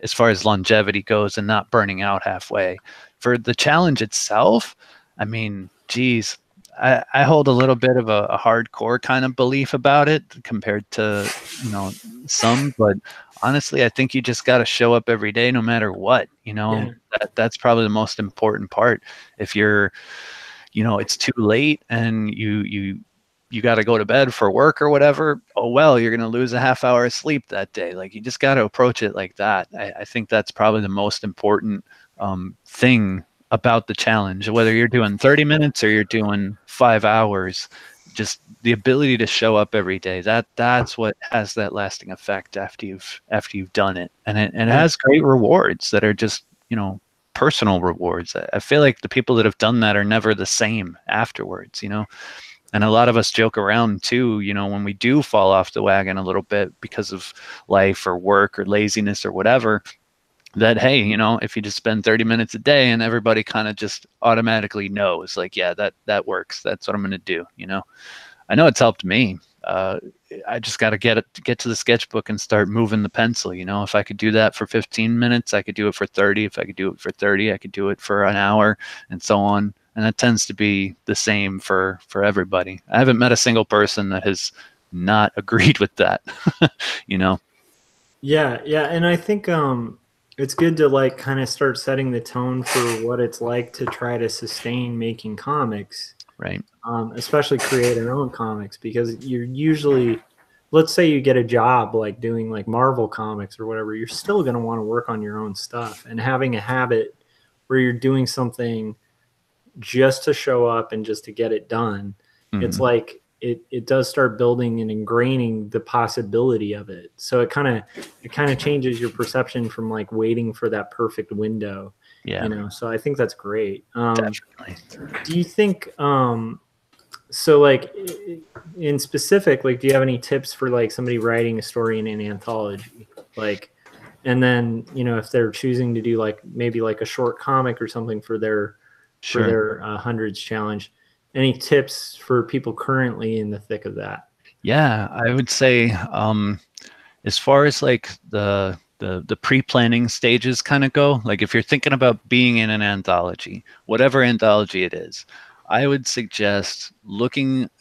as far as longevity goes, and not burning out halfway. For the challenge itself, I mean, geez, I hold a little bit of a hardcore kind of belief about it compared to, you know, some, but honestly, I think you just got to show up every day no matter what, you know. That's probably the most important part. If you're, you know, it's too late and you got to go to bed for work or whatever, oh well, you're going to lose a half hour of sleep that day. Like, you just got to approach it like that. I think that's probably the most important thing about the challenge, whether you're doing 30 minutes or you're doing 5 hours. Just the ability to show up every day, that's what has that lasting effect after you've done it. And it has great rewards that are just, you know, personal rewards. I feel like the people that have done that are never the same afterwards, you know. And a lot of us joke around too, you know, when we do fall off the wagon a little bit because of life or work or laziness or whatever, that, hey, you know, if you just spend 30 minutes a day, and everybody kind of just automatically knows, like, yeah, that works. That's what I'm going to do. You know, I know it's helped me. I just got to get to the sketchbook and start moving the pencil. You know, if I could do that for 15 minutes, I could do it for 30. If I could do it for 30, I could do it for an hour, and so on. And that tends to be the same for everybody. I haven't met a single person that has not agreed with that, you know? Yeah. And I think it's good to like kind of start setting the tone for what it's like to try to sustain making comics. Right. Especially create our own comics, because you're usually, let's say you get a job like doing like Marvel comics or whatever, you're still going to want to work on your own stuff. And having a habit where you're doing something just to show up and just to get it done, it's like it does start building and ingraining the possibility of it. So it kind of changes your perception from like waiting for that perfect window. You know, so I think that's great. Definitely. Do you think so like in specific, like, do you have any tips for like somebody writing a story in an anthology, like, and then, you know, if they're choosing to do like maybe like a short comic or something for their hundreds challenge, any tips for people currently in the thick of that? Yeah, I would say as far as like the pre-planning stages kind of go, like if you're thinking about being in an anthology, whatever anthology it is, I would suggest looking,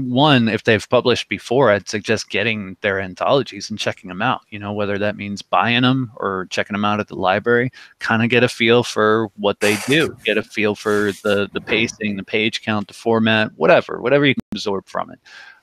one, if they've published before, I'd suggest getting their anthologies and checking them out, you know, whether that means buying them or checking them out at the library. Kind of get a feel for what they do, get a feel for the pacing, the page count, the format, whatever you can absorb from it.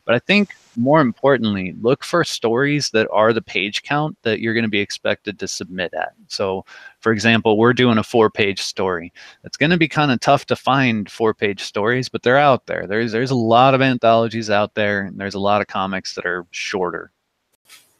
But I think more importantly, look for stories that are the page count that you're going to be expected to submit at. So, for example, we're doing a 4-page story. It's going to be kind of tough to find 4-page stories, but they're out there. There's a lot of anthologies out there, and there's a lot of comics that are shorter.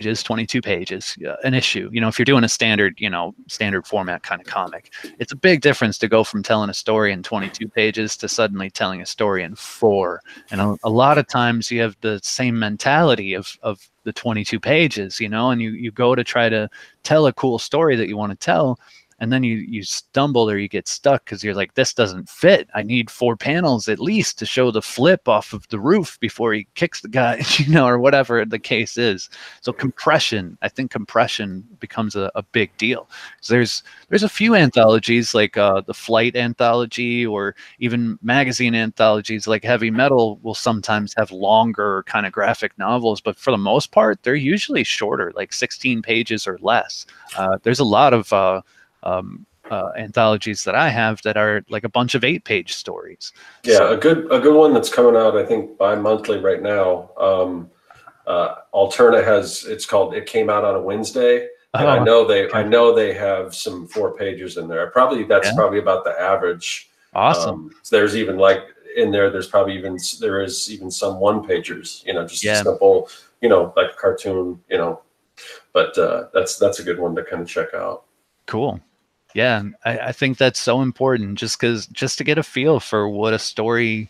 Just 22 pages, an issue. You know, if you're doing a standard, you know, standard format kind of comic, it's a big difference to go from telling a story in 22 pages to suddenly telling a story in 4. And a lot of times you have the same mentality of the 22 pages, you know, and you go to try to tell a cool story that you want to tell, and then you stumble or you get stuck because you're like, this doesn't fit. I need 4 panels at least to show the flip off of the roof before he kicks the guy, you know, or whatever the case is. So compression, I think compression becomes a big deal. So there's a few anthologies like the Flight anthology, or even magazine anthologies like Heavy Metal will sometimes have longer kind of graphic novels, but for the most part, they're usually shorter, like 16 pages or less. There's a lot of anthologies that I have that are like a bunch of 8-page stories. Yeah, so, a good one that's coming out, I think, bi-monthly right now. Alterna has, it's called It Came Out on a Wednesday. And I know they have some 4 pages in there. That's probably about the average. Awesome. So there's even like in there, there is even some 1-pagers, you know, just a simple, you know, like a cartoon, you know, but that's a good one to kind of check out. Cool. Yeah, I think that's so important, just to get a feel for what a story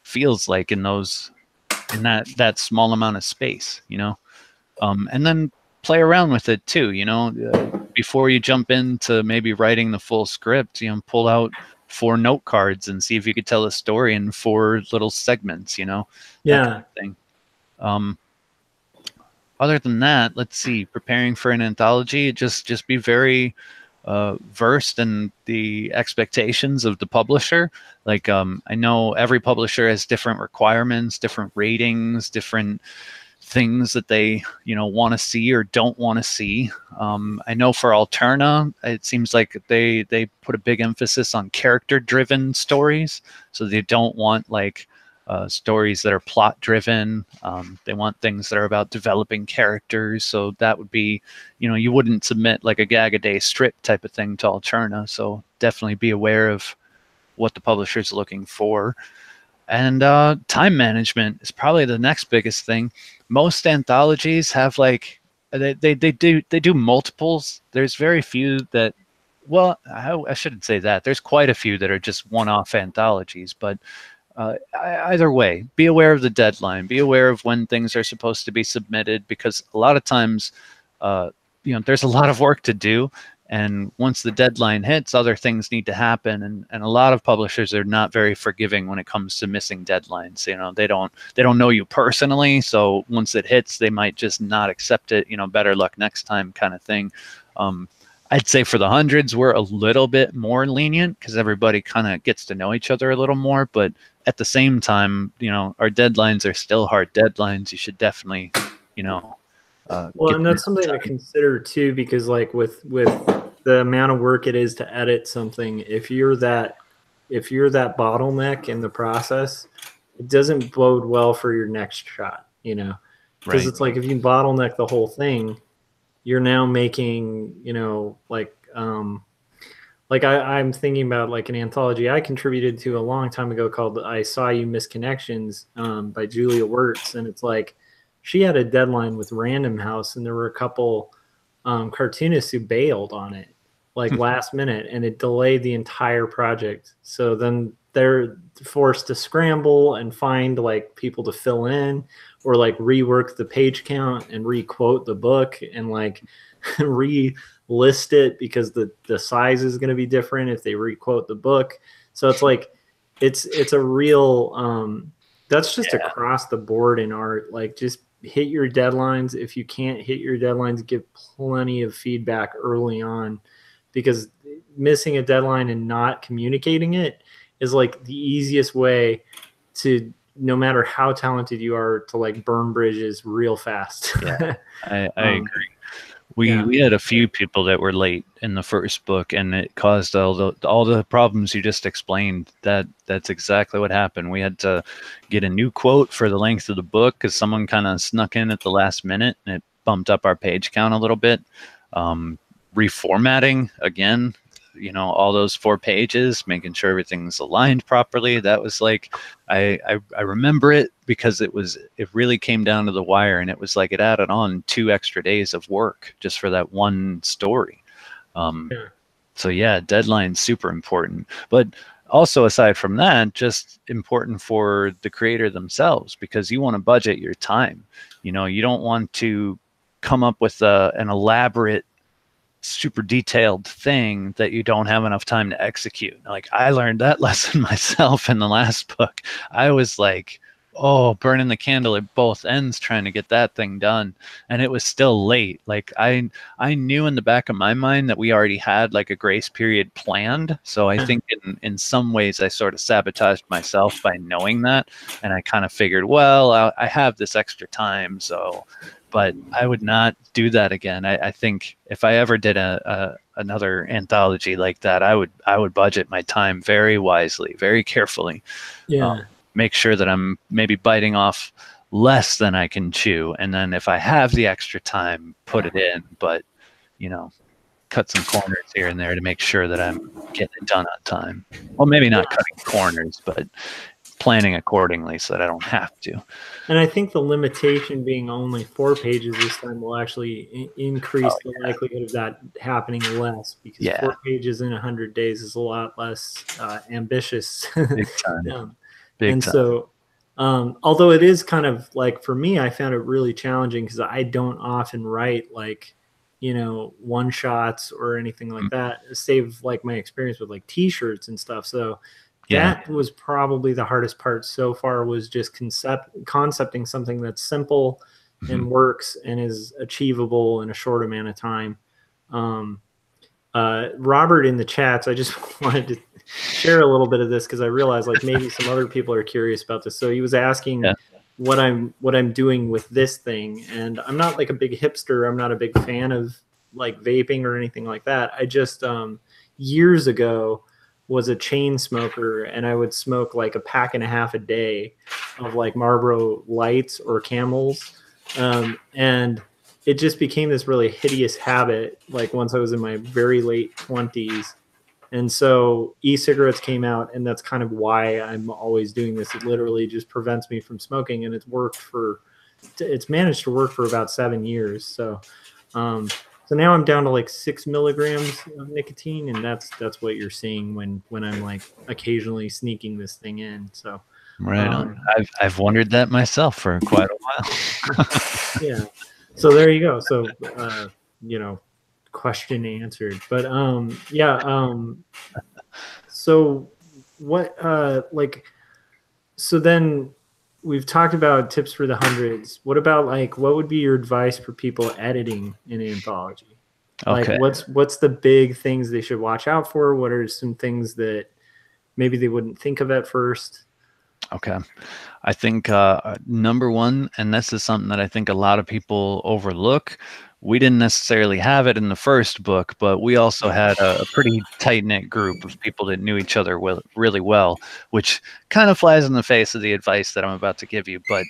feels like in that small amount of space, and then play around with it too, before you jump into maybe writing the full script, pull out 4 note cards and see if you could tell a story in 4 little segments, that kind of thing. Other than that, let's see, preparing for an anthology, just be very versed in the expectations of the publisher. Like, I know every publisher has different requirements, different ratings, different things that they want to see or don't want to see. I know for Alterna, it seems like they put a big emphasis on character driven stories, so they don't want like stories that are plot driven. They want things that are about developing characters, so that would be, you wouldn't submit like a gag a day strip type of thing to Alterna, so definitely be aware of what the publisher's looking for. And time management is probably the next biggest thing. Most anthologies have like they do multiples. There's very few that, well, I shouldn't say that. There's quite a few that are just one-off anthologies, but either way, be aware of the deadline. Be aware of when things are supposed to be submitted, because a lot of times, there's a lot of work to do. And once the deadline hits, other things need to happen. And a lot of publishers are not very forgiving when it comes to missing deadlines. They don't know you personally. So once it hits, they might just not accept it, better luck next time kind of thing. I'd say for the hundreds, we're a little bit more lenient because everybody kind of gets to know each other a little more. But at the same time, our deadlines are still hard deadlines. You should definitely, well, and that's something to consider too, because like with the amount of work it is to edit something, if you're that bottleneck in the process, it doesn't bode well for your next shot, because it's like if you bottleneck the whole thing, you're now making, I'm thinking about like an anthology I contributed to a long time ago called I Saw You Miss Connections by Julia Wirtz, and it's like she had a deadline with Random House, and there were a couple cartoonists who bailed on it like last minute, and it delayed the entire project. So then they're forced to scramble and find like people to fill in, or like rework the page count and re-quote the book and like re-list it because the size is going to be different if they re-quote the book. So it's like it's a real that's just across the board in art. Like, just hit your deadlines. If you can't hit your deadlines, give plenty of feedback early on, because missing a deadline and not communicating it is like the easiest way to, no matter how talented you are, to like burn bridges real fast. Yeah, I agree. We had a few people that were late in the first book, and it caused all the problems you just explained. That's exactly what happened. We had to get a new quote for the length of the book because someone kind of snuck in at the last minute, and it bumped up our page count a little bit. Reformatting again, all those 4 pages, making sure everything's aligned properly. That was like, I remember it because it really came down to the wire, and it was like it added on 2 extra days of work just for that one story. So yeah, deadline's super important. But also, aside from that, just important for the creator themselves, because you want to budget your time. You don't want to come up with an elaborate, super detailed thing that you don't have enough time to execute. Like, I learned that lesson myself in the last book. I was like, burning the candle at both ends trying to get that thing done, and it was still late. Like, I knew in the back of my mind that we already had like a grace period planned, so I think in some ways I sort of sabotaged myself by knowing that, and I kind of figured, well, I have this extra time, but I would not do that again. I think if I ever did another anthology like that, I would budget my time very wisely, very carefully. Make sure that I'm maybe biting off less than I can chew, and then if I have the extra time, put it in. But cut some corners here and there to make sure that I'm getting it done on time. Well, maybe not cutting corners, but planning accordingly so that I don't have to. And I think the limitation being only 4 pages this time will actually increase the likelihood of that happening less, because 4 pages in 100 days is a lot less ambitious. Big time. Big and time. so, although it is kind of like, for me, I found it really challenging because I don't often write like, you know, one shots or anything like that, save like my experience with like t-shirts and stuff. So that was probably the hardest part so far, was just concepting something that's simple and works and is achievable in a short amount of time. Robert in the chats, I just wanted to share a little bit of this because I realized like maybe some other people are curious about this. So he was asking what I'm doing with this thing, and I'm not like a big hipster. I'm not a big fan of like vaping or anything like that. I just years ago was a chain smoker, and I would smoke like a pack and a half a day of like Marlboro Lights or Camels, and it just became this really hideous habit like once I was in my very late 20s. And so e-cigarettes came out, and that's kind of why I'm always doing this. It literally just prevents me from smoking, and it's managed to work for about 7 years. So now I'm down to like 6 milligrams of nicotine, and that's what you're seeing when I'm like occasionally sneaking this thing in. So right on. I've wondered that myself for quite a while. Yeah. So there you go. So you know, question answered. But so what so then we've talked about tips for the hundreds. What about like, what would be your advice for people editing an anthology? Okay. Like what's the big things they should watch out for? What are some things that maybe they wouldn't think of at first? Okay. I think number one, and this is something that I think a lot of people overlook, we didn't necessarily have it in the first book, but we also had a pretty tight-knit group of people that knew each other really well, which kind of flies in the face of the advice that I'm about to give you. But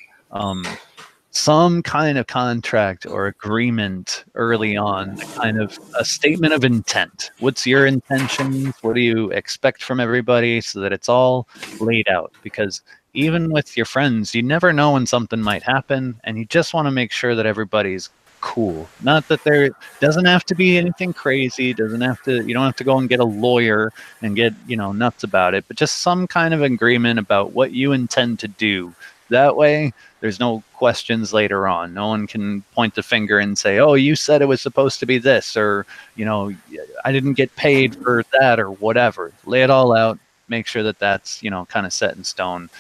some kind of contract or agreement early on, kind of a statement of intent. What's your intentions? What do you expect from everybody, so that it's all laid out? Because even with your friends, you never know when something might happen, and you just want to make sure that everybody's cool. Not that there doesn't have to be anything crazy, you don't have to go and get a lawyer and get, nuts about it, but just some kind of agreement about what you intend to do. That way, there's no questions later on. No one can point the finger and say, oh, you said it was supposed to be this, or, I didn't get paid for that, or whatever. Lay it all out. Make sure that that's, kind of set in stone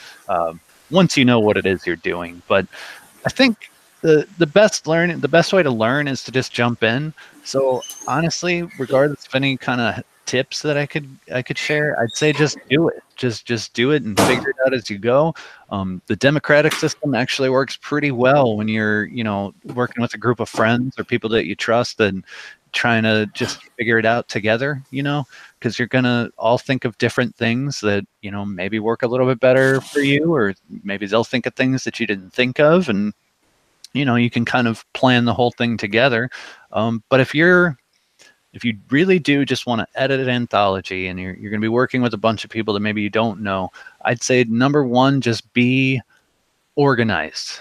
once you know what it is you're doing. But I think the best way to learn is to just jump in. So honestly, regardless of any kind of tips that I could share, I'd say just do it. Just do it and figure it out as you go. The democratic system actually works pretty well when you're, working with a group of friends or people that you trust and trying to just figure it out together, because you're going to all think of different things that, maybe work a little bit better for you, or maybe they'll think of things that you didn't think of. And, you can kind of plan the whole thing together. But if you really do just want to edit an anthology and you're going to be working with a bunch of people that maybe you don't know, I'd say number one, just be organized.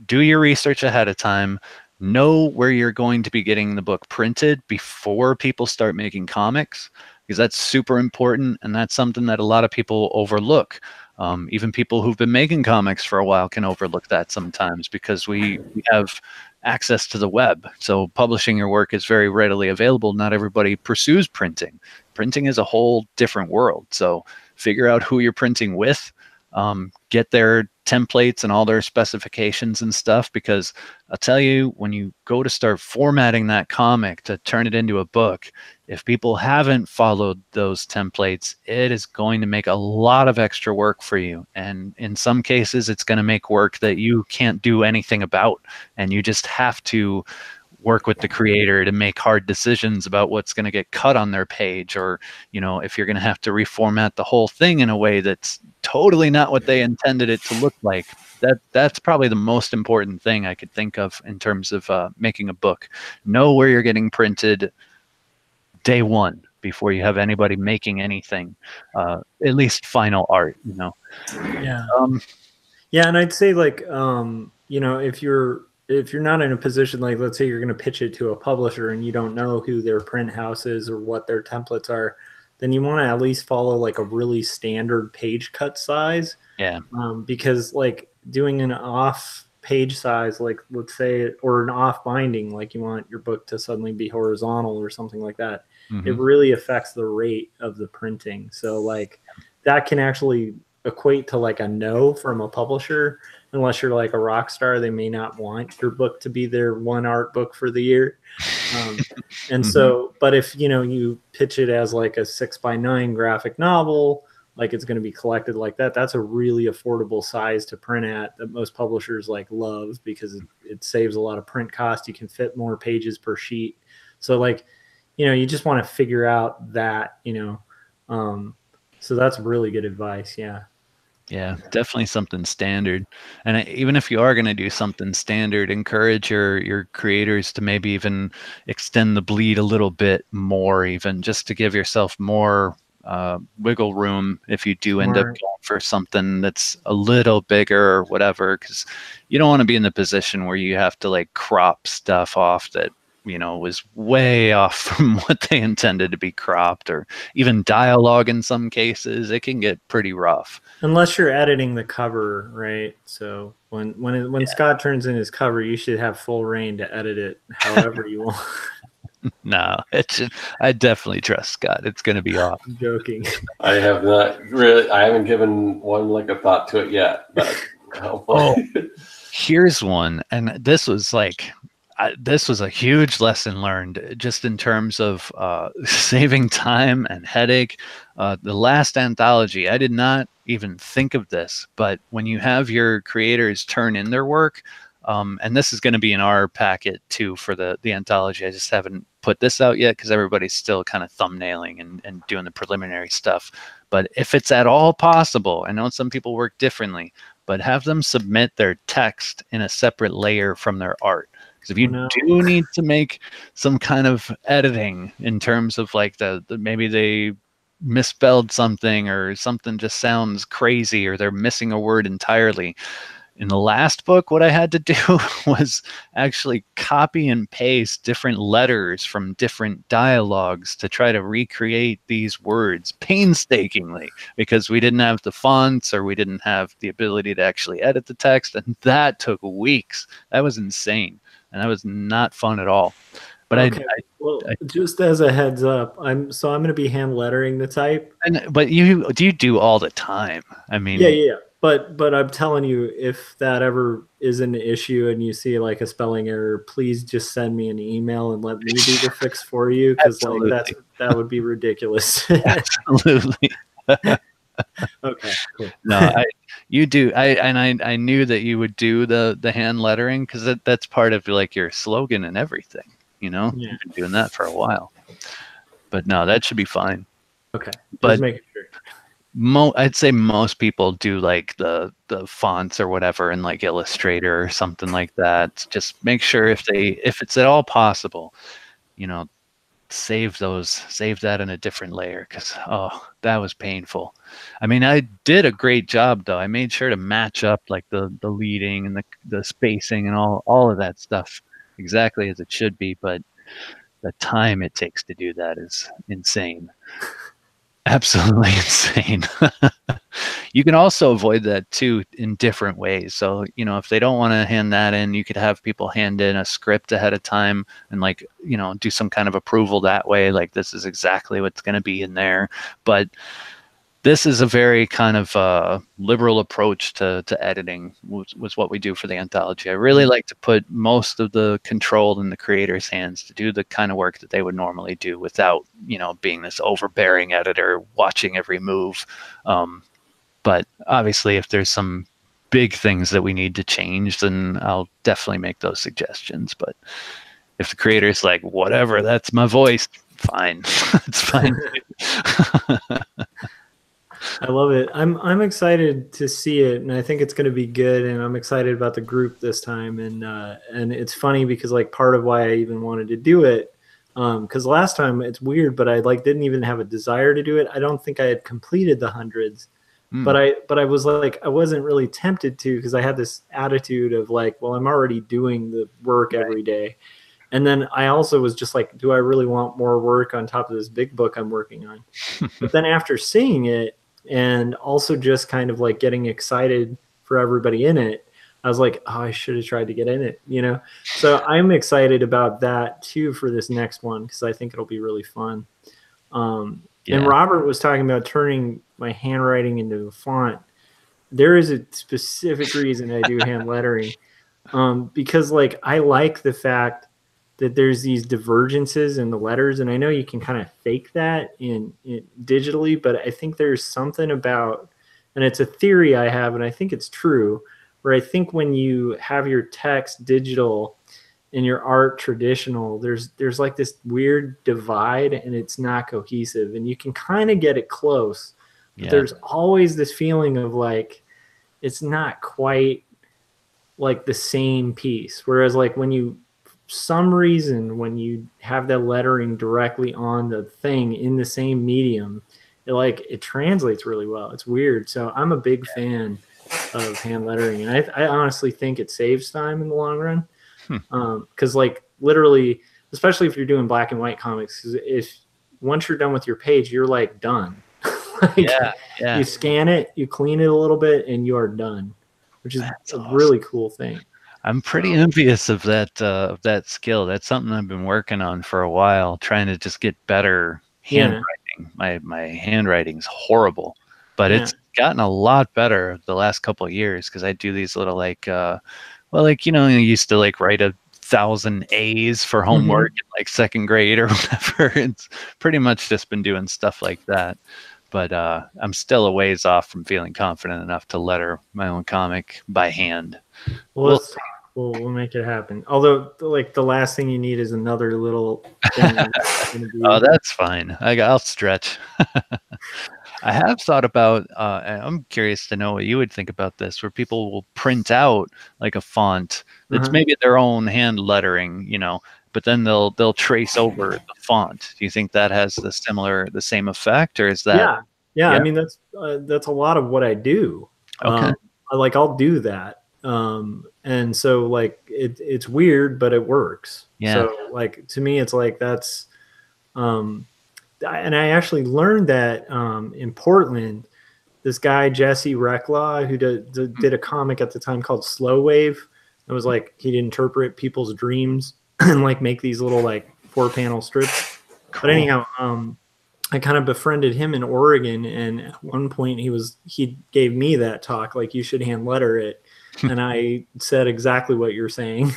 Do your research ahead of time. Know where you're going to be getting the book printed before people start making comics, because that's super important, and that's something that a lot of people overlook. Even people who've been making comics for a while can overlook that sometimes, because we have access to the web. So publishing your work is very readily available. Not everybody pursues printing. Printing is a whole different world. So figure out who you're printing with, get their templates and all their specifications and stuff, because I'll tell you, when you go to start formatting that comic to turn it into a book, if people haven't followed those templates, it is going to make a lot of extra work for you. And in some cases, it's going to make work that you can't do anything about. And you just have to work with the creator to make hard decisions about what's going to get cut on their page, or, if you're going to have to reformat the whole thing in a way that's totally not what they intended it to look like. That's probably the most important thing I could think of in terms of making a book. Know where you're getting printed day one, before you have anybody making anything, at least final art, you know. Yeah. Yeah, and I'd say like you know, if you're not in a position, like let's say you're going to pitch it to a publisher and you don't know who their print house is or what their templates are, then you want to at least follow like a really standard page cut size. Yeah. Because like doing an off page size, like let's say, or an off binding, like you want your book to suddenly be horizontal or something like that, it really affects the rate of the printing. So like that can actually equate to like a no from a publisher. Unless you're like a rock star, they may not want your book to be their one art book for the year. And so, but if you know, you pitch it as like a 6x9 graphic novel, like it's going to be collected like that, that's a really affordable size to print at that most publishers like love, because it saves a lot of print cost. You can fit more pages per sheet. So like, you know, you just want to figure out that, you know, so that's really good advice. Yeah. Yeah, definitely something standard. And even if you are going to do something standard, encourage your creators to maybe even extend the bleed a little bit more, even just to give yourself more wiggle room if you do end up going for something that's a little bigger or whatever, because you don't want to be in the position where you have to like crop stuff off that, you know, was way off from what they intended to be cropped, or even dialogue in some cases. It can get pretty rough. Unless you're editing the cover, right? So when Scott turns in his cover, you should have full reign to edit it however you want. No, I definitely trust Scott. It's going to be off. I'm joking. I have not really. I haven't given one like a thought to it yet. But here's one, and this was like. This was a huge lesson learned just in terms of saving time and headache. The last anthology, I did not even think of this, but when you have your creators turn in their work, and this is going to be in our packet too for the anthology. I just haven't put this out yet because everybody's still kind of thumbnailing and doing the preliminary stuff. But if it's at all possible, I know some people work differently, but have them submit their text in a separate layer from their art. If you do need to make some kind of editing in terms of like the maybe they misspelled something or something just sounds crazy or they're missing a word entirely. In the last book, what I had to do was actually copy and paste different letters from different dialogues to try to recreate these words painstakingly, because we didn't have the fonts or we didn't have the ability to actually edit the text. And that took weeks. That was insane. And that was not fun at all. But okay. Well, just as a heads up, I'm going to be hand lettering the type. But you do all the time. I mean, yeah. But I'm telling you, if that ever is an issue and you see like a spelling error, please just send me an email and let me do the fix for you, because like that would be ridiculous. Absolutely. Okay, cool. No, you do. I knew that you would do the hand lettering, because that's part of like your slogan and everything. You know, You've been doing that for a while. But no, that should be fine. Okay, but just making sure. I'd say most people do like the fonts or whatever in like Illustrator or something like that. Just make sure if it's at all possible, you know, save that in a different layer, because that was painful. I mean, I did a great job though. I made sure to match up like the leading and the spacing and all of that stuff exactly as it should be, but the time it takes to do that is insane. Absolutely insane. You can also avoid that too in different ways. So, you know, if they don't want to hand that in, you could have people hand in a script ahead of time and like, you know, do some kind of approval that way. Like, this is exactly what's going to be in there. But this is a very kind of liberal approach to editing, was what we do for the anthology. I really like to put most of the control in the creator's hands to do the kind of work that they would normally do without, you know, being this overbearing editor watching every move. But obviously, if there's some big things that we need to change, then I'll definitely make those suggestions. But if the creator's like, whatever, that's my voice, fine. It's fine. I love it. I'm excited to see it, and I think it's going to be good. And I'm excited about the group this time. And it's funny because like part of why I even wanted to do it Because last time, it's weird, but I like didn't even have a desire to do it. I don't think I had completed the hundreds, but I was like, I wasn't really tempted to, because I had this attitude of like, well, I'm already doing the work every day. And then I also was just like, do I really want more work on top of this big book I'm working on? But then after seeing it, and also just kind of like getting excited for everybody in it, I was like, oh, I should have tried to get in it, you know? So I'm excited about that too for this next one, because I think it'll be really fun. And Robert was talking about turning my handwriting into a font. There is a specific reason I do hand lettering, because like I like the fact that there's these divergences in the letters, and I know you can kind of fake that in digitally, but I think there's something about, and it's a theory I have, and I think it's true, where I think when you have your text digital and your art traditional, there's like this weird divide, and it's not cohesive, and you can kind of get it close, but there's always this feeling of like it's not quite like the same piece. Whereas like when you have that lettering directly on the thing in the same medium, it translates really well. It's weird. So I'm a big fan of hand lettering, and I honestly think it saves time in the long run. Because like literally, especially if you're doing black and white comics, because if once you're done with your page, you're like done. You scan it, you clean it a little bit, and you are done, which is really cool thing. I'm pretty envious of that skill. That's something I've been working on for a while, trying to just get better handwriting. My handwriting's horrible, but it's gotten a lot better the last couple of years, because I do these little you used to like write 1,000 A's for homework in like second grade or whatever. It's pretty much just been doing stuff like that. But I'm still a ways off from feeling confident enough to letter my own comic by hand. We'll make it happen. Although, like, the last thing you need is another little thing. Oh, that's fine. I'll stretch. I have thought about, I'm curious to know what you would think about this, where people will print out like a font that's maybe their own hand lettering, but then they'll trace over the font. Do you think that has the same effect, or is that? Yeah. I mean, that's a lot of what I do. Okay. I'll do that. And so like it's weird, but it works. So like to me, it's like that's, and I actually learned that in Portland, this guy Jesse Reclaw, who did a comic at the time called Slow Wave. It was like he'd interpret people's dreams and like make these little like 4-panel strips. Cool. But anyhow, I kind of befriended him in Oregon, and at one point he gave me that talk, like, you should hand letter it. And I said exactly what you're saying.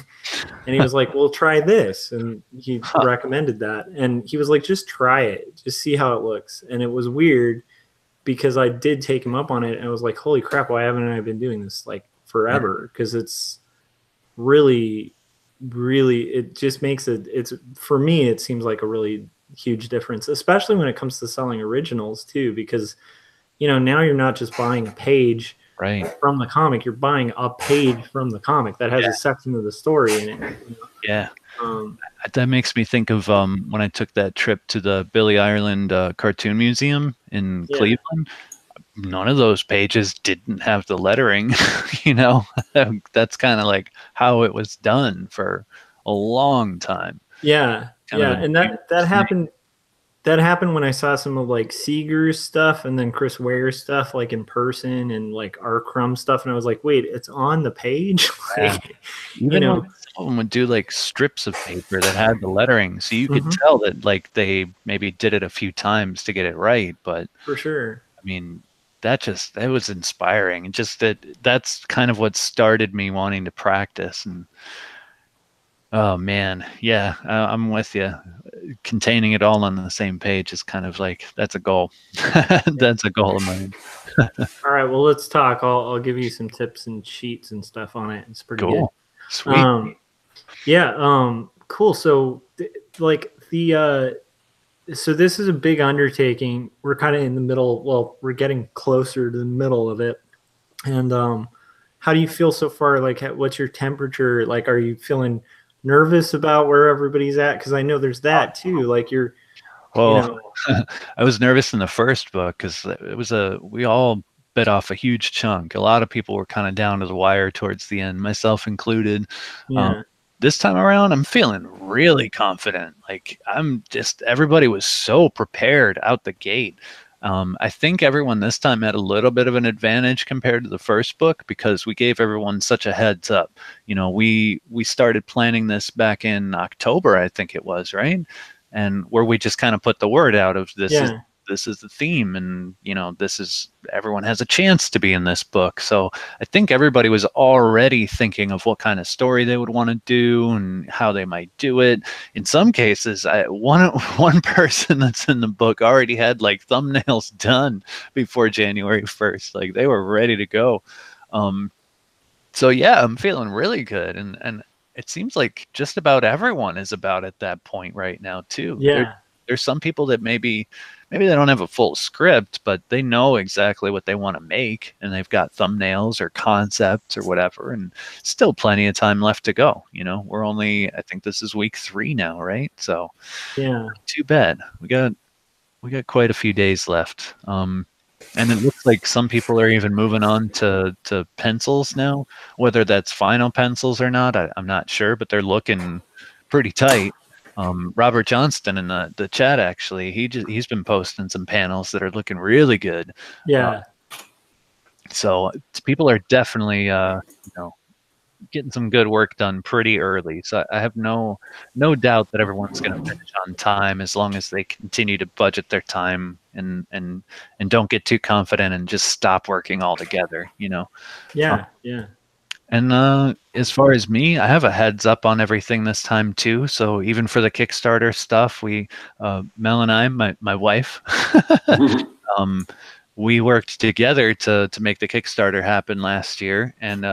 And he was like, well, try this. And he recommended that. And he was like, just try it. Just see how it looks. And it was weird because I did take him up on it. And I was like, holy crap, why haven't I been doing this like forever? Because it's really, really, it just makes it's for me, it seems like a really huge difference, especially when it comes to selling originals too, because, now you're not just buying a page from the comic, you're buying a page from the comic that has a section of the story in it. That makes me think of when I took that trip to the Billy Ireland Cartoon Museum in Cleveland. None of those pages didn't have the lettering. That's kind of like how it was done for a long time. And that happened. That happened when I saw some of like Seeger's stuff and then Chris Ware's stuff like in person, and like R. Crumb stuff, and I was like, wait, it's on the page. Even some of them would do like strips of paper that had the lettering, so you could tell that like they maybe did it a few times to get it right. But for sure, I mean, that was inspiring. Just that's kind of what started me wanting to practice. And oh man, I'm with you. Containing it all on the same page is kind of like, that's a goal. That's a goal of mine. All right, well, let's talk. I'll give you some tips and sheets and stuff on it. It's pretty cool. Good. Sweet. Cool. So so this is a big undertaking. We're kind of in the middle. Well, we're getting closer to the middle of it. And how do you feel so far? Like, what's your temperature? Like, are you feeling nervous about where everybody's at? Because I know there's that too. Like you're, Well, you know, I was nervous in the first book because we all bit off a huge chunk. A lot of people were kind of down to the wire towards the end, myself included. Um, yeah, this time around, I'm feeling really confident. Like everybody was so prepared out the gate. I think everyone this time had a little bit of an advantage compared to the first book because we gave everyone such a heads up. You know, we started planning this back in October, I think it was, right? And where we just kind of put the word out of yeah, this is the theme, and you know, this is everyone has a chance to be in this book. So I think everybody was already thinking of what kind of story they would want to do and how they might do it. In some cases, one person that's in the book already had like thumbnails done before January 1st. Like they were ready to go. So yeah, I'm feeling really good, and it seems like just about everyone is about at that point right now too. yeah, There's some people that maybe they don't have a full script, but they know exactly what they want to make, and they've got thumbnails or concepts or whatever, and still plenty of time left to go. You know, we're only, I think this is week 3 now, right? So yeah, not too bad. We got quite a few days left. And it looks like some people are even moving on to pencils now. Whether that's final pencils or not, I'm not sure, but they're looking pretty tight. Robert Johnston in the chat, actually, he's been posting some panels that are looking really good. yeah, So people are definitely you know, getting some good work done pretty early. So I have no doubt that everyone's going to finish on time as long as they continue to budget their time and don't get too confident and just stop working altogether, you know. yeah, yeah, And as far as me, I have a heads up on everything this time too. So even for the Kickstarter stuff, Mel and I, my wife, um, we worked together to make the Kickstarter happen last year, and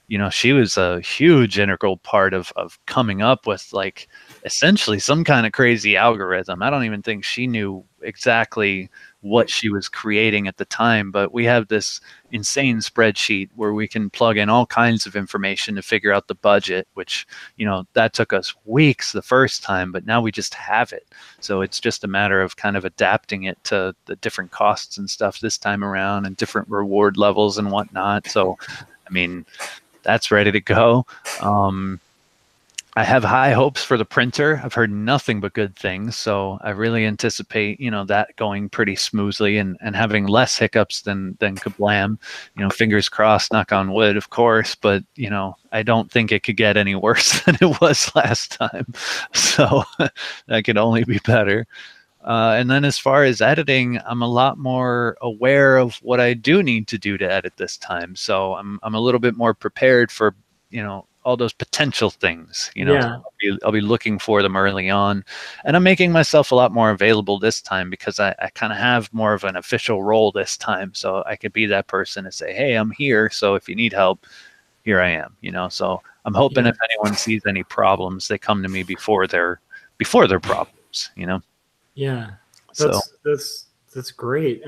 you know, she was a huge integral part of coming up with like essentially some kind of crazy algorithm. I don't even think she knew exactly what she was creating at the time, but we have this insane spreadsheet where we can plug in all kinds of information to figure out the budget, which, you know, that took us weeks the first time, but now we just have it. So it's just a matter of kind of adapting it to the different costs and stuff this time around and different reward levels and whatnot. So, I mean, that's ready to go. I have high hopes for the printer. I've heard nothing but good things, so I really anticipate, you know, that going pretty smoothly and having less hiccups than Kablam. You know, fingers crossed, knock on wood, of course, but you know, I don't think it could get any worse than it was last time. So that could only be better. And then as far as editing, I'm a lot more aware of what I do need to do to edit this time. So I'm a little bit more prepared for, you know, all those potential things, you know. yeah, I'll be looking for them early on, and I'm making myself a lot more available this time because I kind of have more of an official role this time. So I could be that person to say, hey, I'm here. So if you need help, here I am, you know. So I'm hoping yeah. if anyone sees any problems, they come to me before their problems, you know. Yeah, So that's great.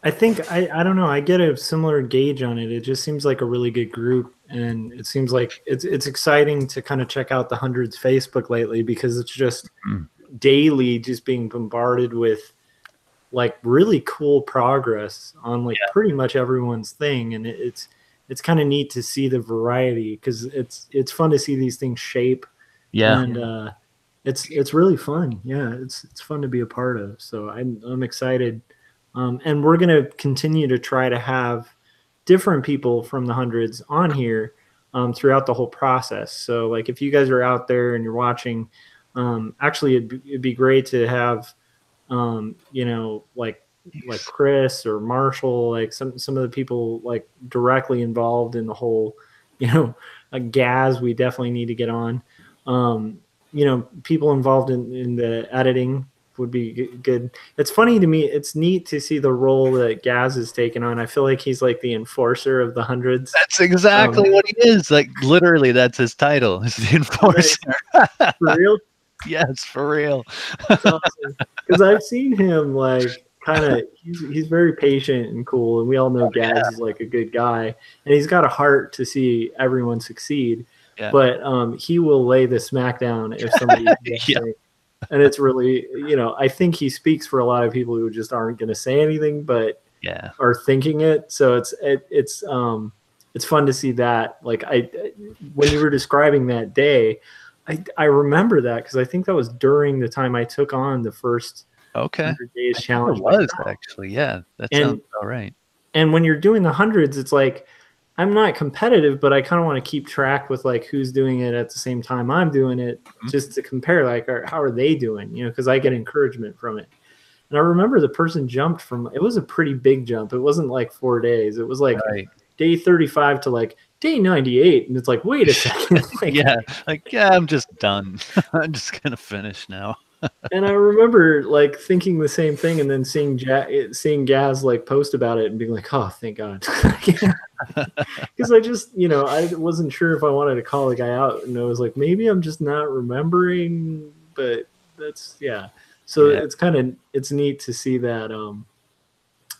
I think I don't know. I get a similar gauge on it. It just seems like a really good group, and it seems like it's exciting to kind of check out the Hundreds Facebook lately because it's just daily just being bombarded with like really cool progress on like pretty much everyone's thing, and it's kind of neat to see the variety because it's fun to see these things shape. yeah. And it's really fun. Yeah, it's fun to be a part of. So I'm excited, and we're gonna continue to try to have different people from the Hundreds on here throughout the whole process. So like if you guys are out there and you're watching, actually it'd be great to have you know, like Chris or Marshall, like some of the people like directly involved in the whole, you know, like Gaz, we definitely need to get on. You know, people involved in the editing would be good. It's funny to me. It's neat to see the role that Gaz has taken on. I feel like he's like the enforcer of the Hundreds. That's exactly what he is. Like literally, that's his title. Is the enforcer. For real? Yes, for real. Because I've seen him like kind of he's very patient and cool, and we all know Gaz is like a good guy, and he's got a heart to see everyone succeed. but he will lay the smackdown if somebody and it's really, I think he speaks for a lot of people who just aren't going to say anything, but are thinking it. So it's fun to see that. Like when you were describing that day, I remember that because I think that was during the time I took on the first 100 days challenge. It was actually, that sounds all right. And when you're doing the hundreds, it's like, I'm not competitive, but I kind of want to keep track with like who's doing it at the same time I'm doing it, just to compare, like, how are they doing? Because I get encouragement from it. And I remember the person jumped it was a pretty big jump. It wasn't like 4 days. It was like day 35 to like day 98. And it's like, wait a second. I'm just done. I'm just going to finish now. And I remember like thinking the same thing, and then seeing Gaz like post about it and being like, oh, thank God. Because I just, I wasn't sure if I wanted to call the guy out, and I was like, maybe I'm just not remembering, but that's, So it's neat to see that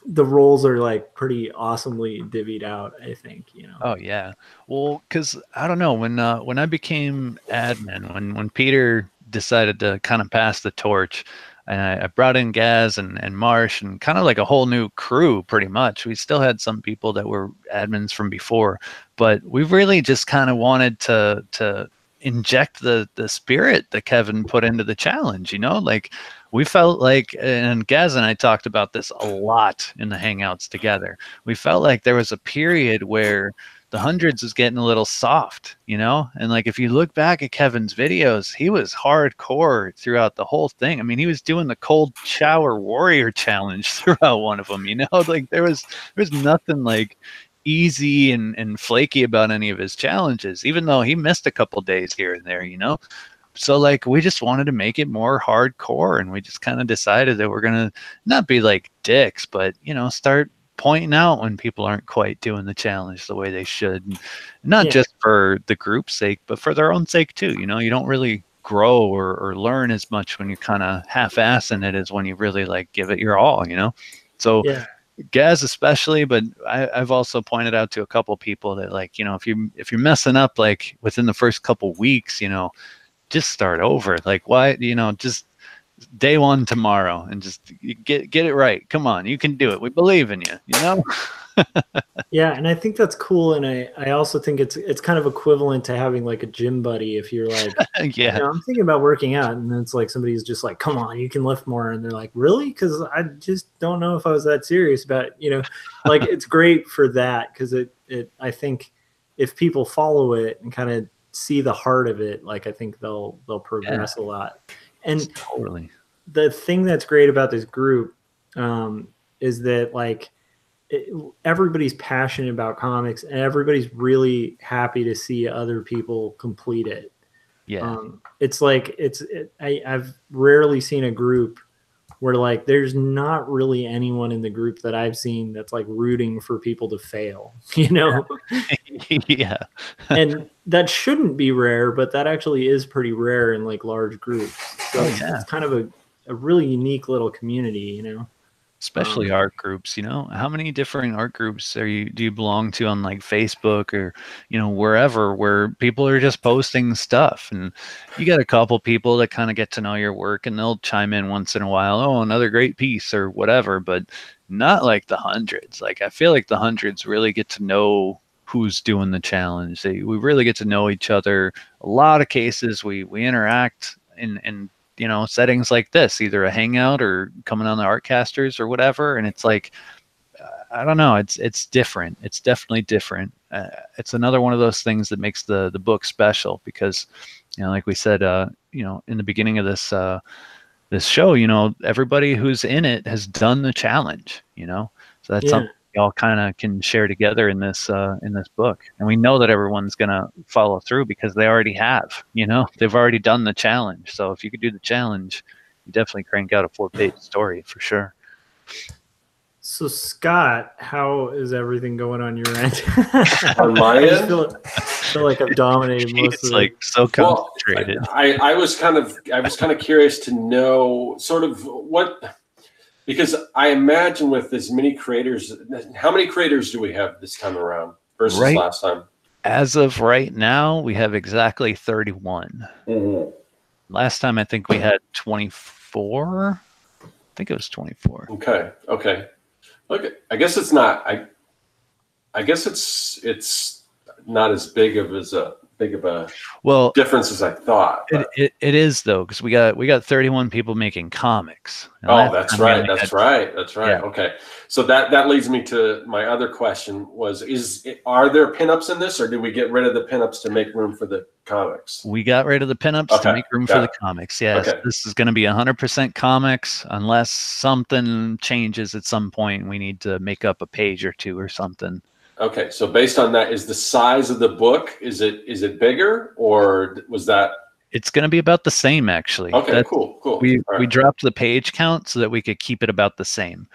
the roles are like pretty awesomely divvied out, I think, Oh yeah. Well, because I don't know, when I became admin, when Peter decided to kind of pass the torch, and I brought in Gaz and Marsh and kind of like a whole new crew pretty much. We still had some people that were admins from before, but we really just kind of wanted to inject the spirit that Kevin put into the challenge, like we felt like, and Gaz and I talked about this a lot in the Hangouts together, we felt like there was a period where the hundreds was getting a little soft, and like if you look back at Kevin's videos, he was hardcore throughout the whole thing. I mean, he was doing the cold shower warrior challenge throughout one of them, like there was nothing like easy and flaky about any of his challenges, even though he missed a couple days here and there, So like we just wanted to make it more hardcore, and we just kind of decided that we're gonna not be like dicks, but start pointing out when people aren't quite doing the challenge the way they should, and not just for the group's sake, but for their own sake too. You don't really grow or learn as much when you're kind of half-assing it as when you really like give it your all. So Gaz especially, but I've also pointed out to a couple people that like if you're messing up like within the first couple weeks, just start over. Like why, just day one tomorrow and just get it right. Come on, you can do it. We believe in you, Yeah, and I think that's cool. And I also think it's kind of equivalent to having like a gym buddy. If you're like, I'm thinking about working out, and it's like somebody's just like, come on, you can lift more, and they're like, really? Because I just don't know if I was that serious about it. Like it's great for that, because I think if people follow it and kind of see the heart of it, like I think they'll progress a lot. And totally, the thing that's great about this group is that like everybody's passionate about comics, and everybody's really happy to see other people complete it. It's like I've rarely seen a group where like there's not really anyone in the group that I've seen that's like rooting for people to fail, And that shouldn't be rare, but that actually is pretty rare in like large groups. So it's kind of a really unique little community, Especially art groups, how many different art groups do you belong to on like Facebook or, wherever, where people are just posting stuff, and you got a couple people that kind of get to know your work and they'll chime in once in a while. Oh, another great piece or whatever, but not like the hundreds. Like, I feel like the hundreds really get to know who's doing the challenge. We really get to know each other. A lot of cases we interact in settings like this, either a hangout or coming on the Artcasters or whatever. And it's like, I don't know, it's different. It's definitely different. It's another one of those things that makes the book special, because, like we said, in the beginning of this show, everybody who's in it has done the challenge, so that's something we all kind of can share together in this book. And we know that everyone's going to follow through because they already have, they've already done the challenge. So if you could do the challenge, you definitely crank out a 4-page story for sure. So Scott, how is everything going on your end? On my end? I feel like I've dominated most of it. It's like so concentrated. Well, I was kind of curious to know sort of what. Because I imagine with as many creators, how many creators do we have this time around versus last time? As of right now, we have exactly 31. Mm-hmm. Last time I think we had 24. I think it was 24. Okay. Okay. Look, I guess it's not. I guess it's not as big of a Well, difference as I thought. it is though, because we got 31 people making comics. And Oh, that's right. That's right. Yeah. Okay. So that leads me to my other question was, are there pinups in this, or did we get rid of the pinups to make room for the comics? We got rid of the pinups to make room for the comics. Yes. Okay. This is going to be 100% comics unless something changes at some point. We need to make up a page or two or something. Okay. So based on that, is the size of the book, is it bigger, or was that? It's going to be about the same, actually. Okay, cool. We dropped the page count so that we could keep it about the same.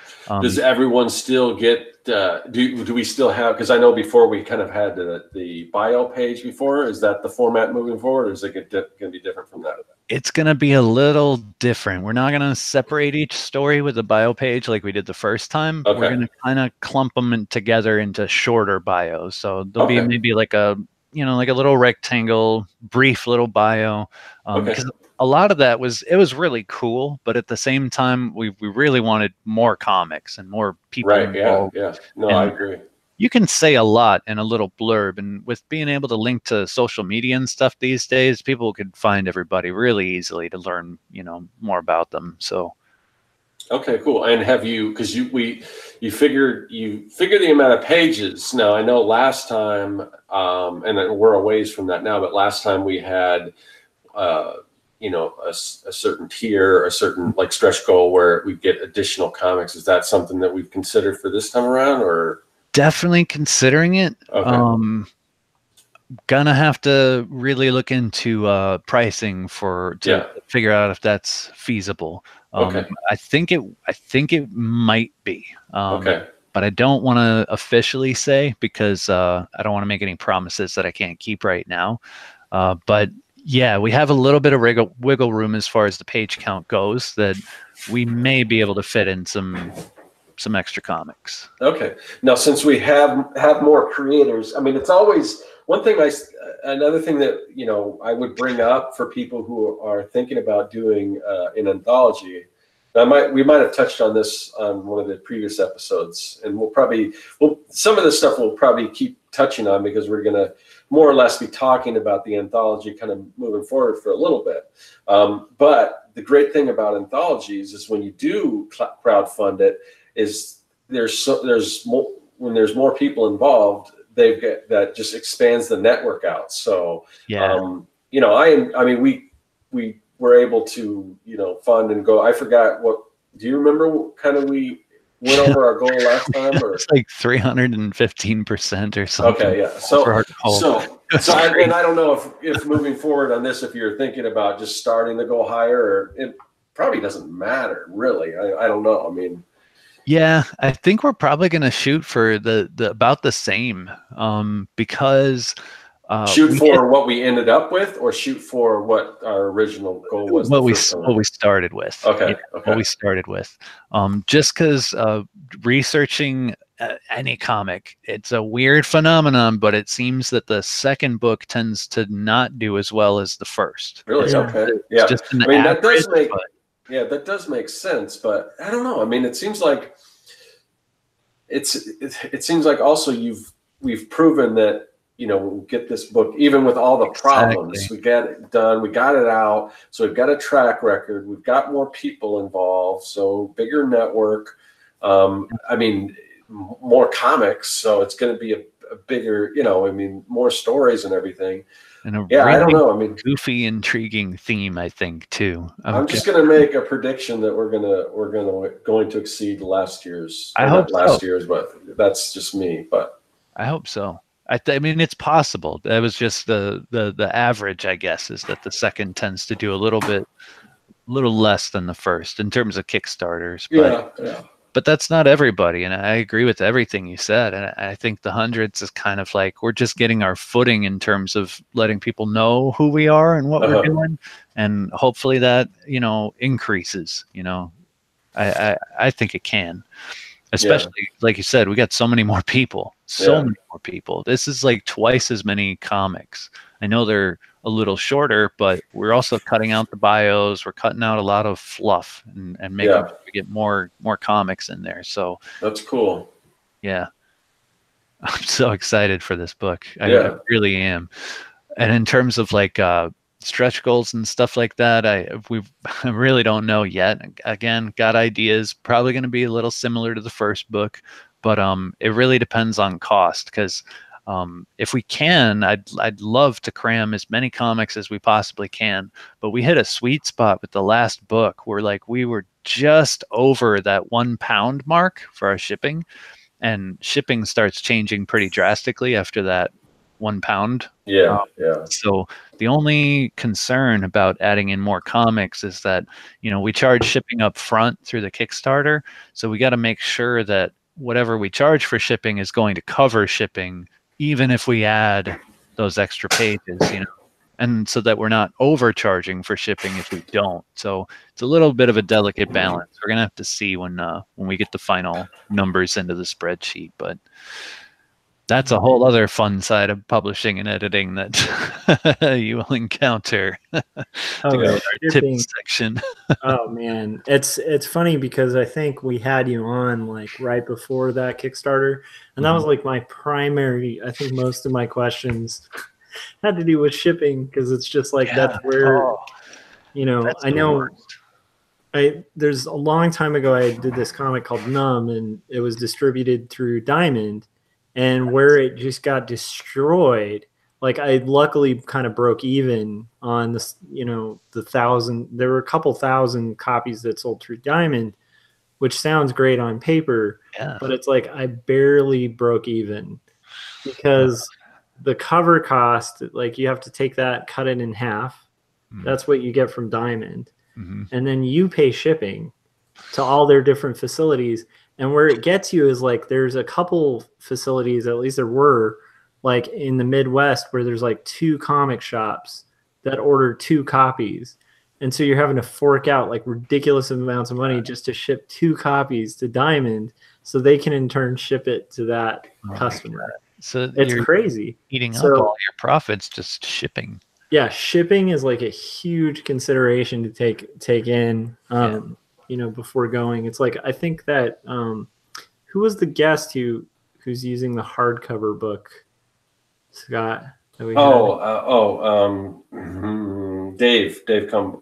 Does everyone still get? Do we still have? Because I know before we kind of had the bio page before. Is that the format moving forward, or is it going to be different from that? It's going to be a little different. We're not going to separate each story with a bio page like we did the first time. Okay. We're going to kind of clump them together into shorter bios. So there'll be maybe like a little rectangle, brief little bio. Because a lot of that was really cool, but at the same time, we really wanted more comics and more people involved. Yeah. No, I agree. You can say a lot in a little blurb, and with being able to link to social media and stuff these days, people could find everybody really easily to learn, more about them. So. Okay, cool. And have you, because you figure the amount of pages. Now I know last time, and we're a ways from that now, but last time we had, a certain tier, a certain like stretch goal where we get additional comics. Is that something that we've considered for this time around, or? Definitely considering it. Okay. Gonna have to really look into pricing to figure out if that's feasible. Okay. I think it might be. Okay. But I don't want to officially say because I don't want to make any promises that I can't keep right now. But yeah, we have a little bit of wiggle room as far as the page count goes that we may be able to fit in some extra comics. Okay. Now, since we have more creators, I mean, it's always one thing. Another thing that I would bring up for people who are thinking about doing an anthology. We might have touched on this on one of the previous episodes, and some of this stuff we'll probably keep touching on because we're going to more or less be talking about the anthology kind of moving forward for a little bit. But the great thing about anthologies is when you do crowdfund it, is there's more, when there's more people involved, that just expands the network out. So we were able to fund and go. I forgot do you remember what kind of we went over our goal last time, or it's like 315% or something. Okay, yeah. So I don't know if moving forward on this, if you're thinking about just starting to go higher, or it probably doesn't matter really. I don't know. I mean. Yeah, I think we're probably going to shoot for the about the same because shoot for what we ended up with, or shoot for what our original goal was. What we started with. Okay. What we started with. Just because researching any comic, it's a weird phenomenon, but it seems that the second book tends to not do as well as the first. Really? Okay. Yeah. Just that does make. Yeah, that does make sense, but I don't know. I mean, it seems like also we've proven that we'll get this book even with all the problems. Exactly. We get it done. We got it out. So we've got a track record. We've got more people involved. So bigger network. I mean, more comics. So it's going to be a bigger. More stories and everything. And really I don't know. I mean, goofy, intriguing theme, I think, too. I'm just going to make a prediction that we're going to exceed last year's. I hope not last year's, but that's just me. But I hope so. I mean, it's possible. That was just the average, I guess, is that the second tends to do a little less than the first in terms of Kickstarters. Yeah. But that's not everybody, and I agree with everything you said. And I think the hundreds is kind of like we're just getting our footing in terms of letting people know who we are and what we're doing, and hopefully that increases. I think it can. Especially, like you said, we got so many more people. Many more people. This is like twice as many comics. I know they're a little shorter, but we're also cutting out the bios. We're cutting out a lot of fluff and making sure we get more comics in there. So that's cool. Yeah. I'm so excited for this book. I really am. And in terms of like stretch goals and stuff like that, I really don't know yet. Again, got ideas. Probably going to be a little similar to the first book, but it really depends on cost. Because if we can, I'd love to cram as many comics as we possibly can. But we hit a sweet spot with the last book where like we were just over that £1 mark for our shipping. And shipping starts changing pretty drastically after that £1. So the only concern about adding in more comics is that, we charge shipping up front through the Kickstarter. So we got to make sure that whatever we charge for shipping is going to cover shipping, even if we add those extra pages, and so that we're not overcharging for shipping if we don't. So it's a little bit of a delicate balance. We're gonna have to see when we get the final numbers into the spreadsheet, but that's a whole other fun side of publishing and editing that you will encounter. Tips section. Oh man, it's funny because I think we had you on like right before that Kickstarter, and that was like my primary. I think most of my questions had to do with shipping because it's just like that's where I know. There's a long time ago I did this comic called Numb, and it was distributed through Diamond, and where it just got destroyed. Like I luckily kind of broke even on this, the 1,000. There were a couple thousand copies that sold through Diamond, which sounds great on paper, but it's like I barely broke even because the cover cost, like you have to take that, cut it in half. That's what you get from Diamond. And then you pay shipping to all their different facilities. And where it gets you is like there's a couple facilities, at least there were, like in the Midwest, where there's like 2 comic shops that order 2 copies. And so you're having to fork out like ridiculous amounts of money just to ship 2 copies to Diamond so they can in turn ship it to that customer. So it's crazy. Eating up all your profits just shipping. Yeah, shipping is like a huge consideration to take in, before going. It's like I think that who was the guest who's using the hardcover book, Scott? Dave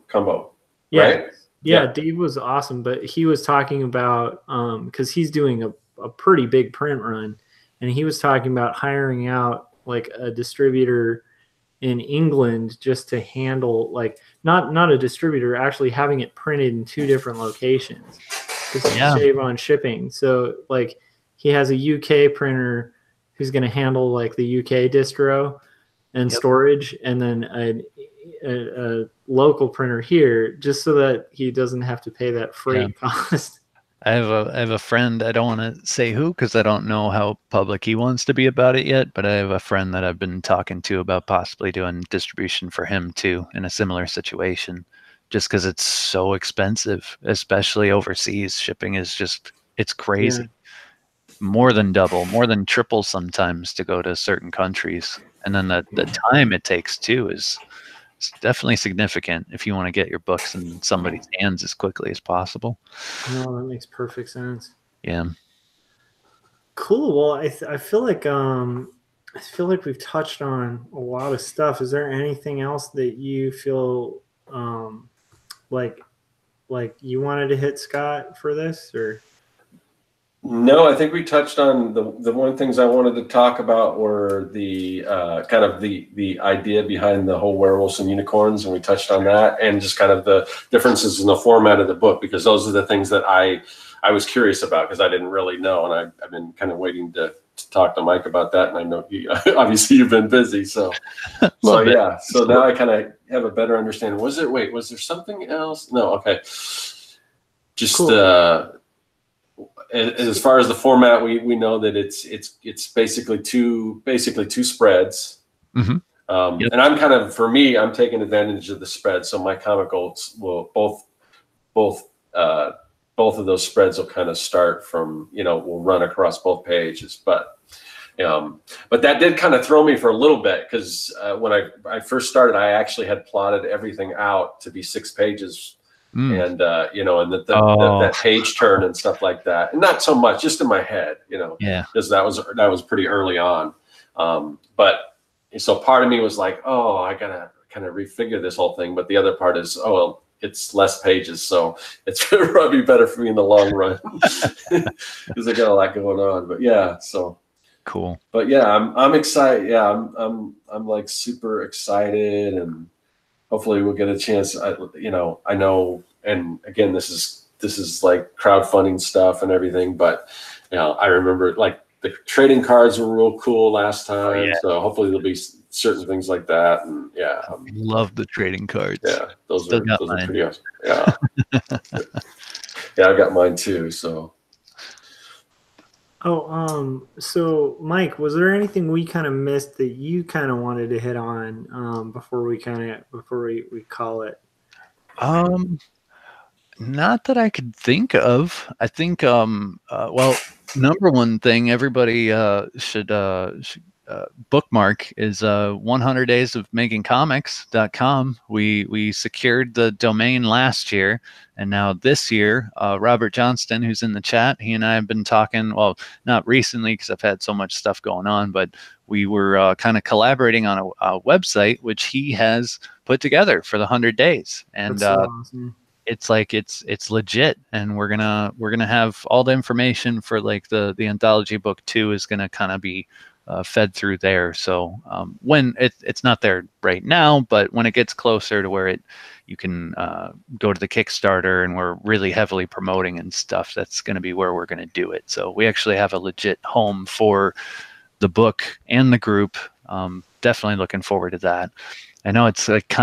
Cumbo. Yeah, right? Yeah, Dave was awesome, but he was talking about because he's doing a pretty big print run. And he was talking about hiring out like a distributor in England just to handle like not a distributor, actually having it printed in 2 different locations just to save on shipping. So like he has a UK printer who's going to handle like the UK distro and storage, and then a local printer here just so that he doesn't have to pay that freight cost. I have a friend, I don't want to say who because I don't know how public he wants to be about it yet, but I have a friend that I've been talking to about possibly doing distribution for him too in a similar situation, just because it's so expensive, especially overseas. Shipping is it's crazy. More than double, more than triple sometimes to go to certain countries. And then the time it takes too is definitely significant if you want to get your books in somebody's hands as quickly as possible. No, that makes perfect sense. Yeah. Cool. Well, I feel like we've touched on a lot of stuff. Is there anything else that you feel like you wanted to hit, Scott, for this, or? No, I think we touched on the one things I wanted to talk about were the kind of the idea behind the whole werewolves and unicorns, and we touched on that, and just kind of the differences in the format of the book, because those are the things that I was curious about because I didn't really know, and I've been kind of waiting to talk to Mike about that, and I know obviously you've been busy, so yeah. So now I kind of have a better understanding. Was there something else? No, okay. Just cool. As far as the format, we know that it's basically two spreads. And I'm kind of, for me, I'm taking advantage of the spread, so my comic goals will both both of those spreads will kind of start from, will run across both pages. But that did kind of throw me for a little bit, because when I first started, I actually had plotted everything out to be 6 pages. And and that page turn and stuff like that, and not so much just in my head, because that was pretty early on. But so part of me was like, oh, I gotta kind of refigure this whole thing. But the other part is, oh, well, it's less pages, so it's probably better for me in the long run, because I got a lot going on. But yeah, so cool. But yeah, I'm excited. Yeah, I'm like super excited, and hopefully we'll get a chance. I know, and again, this is like crowdfunding stuff and everything, but I remember like the trading cards were real cool last time. So hopefully there'll be certain things like that. And love the trading cards. Yeah, those are pretty awesome. Yeah. Yeah, I got mine too. So. Oh, so Mike, was there anything we kind of missed that you kind of wanted to hit on before we call it? Not that I could think of. I think well, number one thing everybody should bookmark is 100 days of making comics.com. We secured the domain last year, and now this year Robert Johnston, who's in the chat, he and I have been talking, well, not recently because I've had so much stuff going on, but we were kind of collaborating on a website which he has put together for the 100 days. And that's so awesome. It's like it's legit, and we're gonna have all the information for like the anthology book 2 is gonna kind of be fed through there. So when it's not there right now, but when it gets closer to where you can go to the Kickstarter, and we're really heavily promoting and stuff, that's going to be where we're going to do it. So we actually have a legit home for the book and the group. Definitely looking forward to that. I know it's like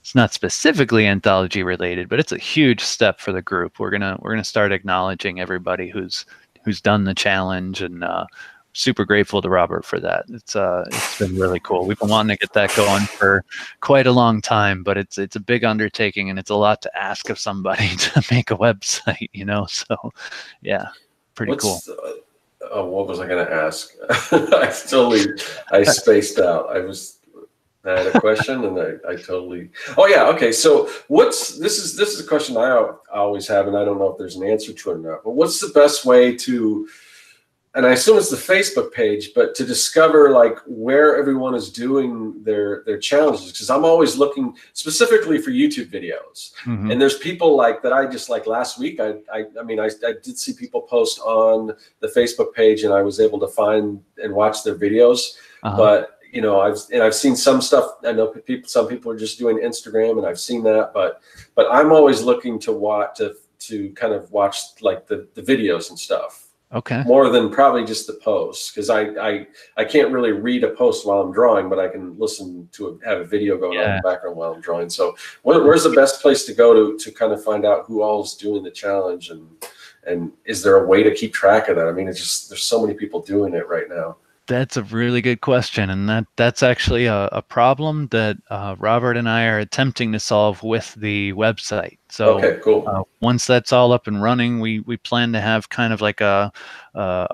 it's not specifically anthology related, but it's a huge step for the group. We're gonna start acknowledging everybody who's done the challenge, and super grateful to Robert for that. It's been really cool. We've been wanting to get that going for quite a long time, but it's a big undertaking, and it's a lot to ask of somebody to make a website, So yeah, pretty cool. What was I going to ask? I spaced out. I had a question, and I totally. Oh yeah, okay. So this is a question I always have, and I don't know if there's an answer to it or not. But what's the best way to? And I assume it's the Facebook page, but to discover like where everyone is doing their challenges, because I'm always looking specifically for YouTube videos. Mm-hmm. And there's people like that I just like last week. I did see people post on the Facebook page, and I was able to find and watch their videos. Uh-huh. But I've seen some stuff. I know some people are just doing Instagram, and I've seen that. But I'm always looking to kind of watch like the videos and stuff. Okay. More than probably just the posts, because I can't really read a post while I'm drawing, but I can listen to have a video going on in the background while I'm drawing. So where's the best place to go to kind of find out who all is doing the challenge, and is there a way to keep track of that? I mean, it's just there's so many people doing it right now. That's a really good question, and that's actually a problem that Robert and I are attempting to solve with the website. So okay, cool. Once that's all up and running, we plan to have kind of like a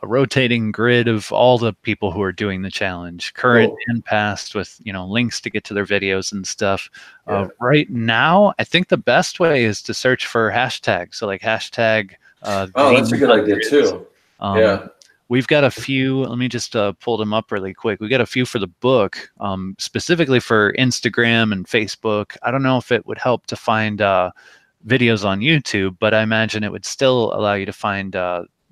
rotating grid of all the people who are doing the challenge, current and past, with links to get to their videos and stuff. Yeah. Right now, I think the best way is to search for hashtags. So like hashtag. That's a good idea too. Yeah. We've got a few. Let me just pull them up really quick. We got a few for the book, specifically for Instagram and Facebook. I don't know if it would help to find videos on YouTube, but I imagine it would still allow you to find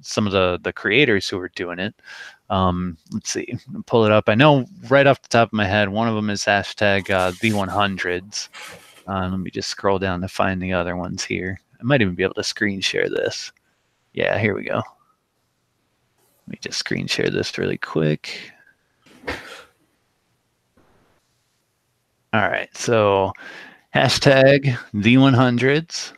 some of the creators who are doing it. Let's see, pull it up. I know right off the top of my head, one of them is hashtag the100s. Let me just scroll down to find the other ones here. I might even be able to screen share this. Yeah, here we go. Let me just screen share this really quick. All right, so hashtag the100s,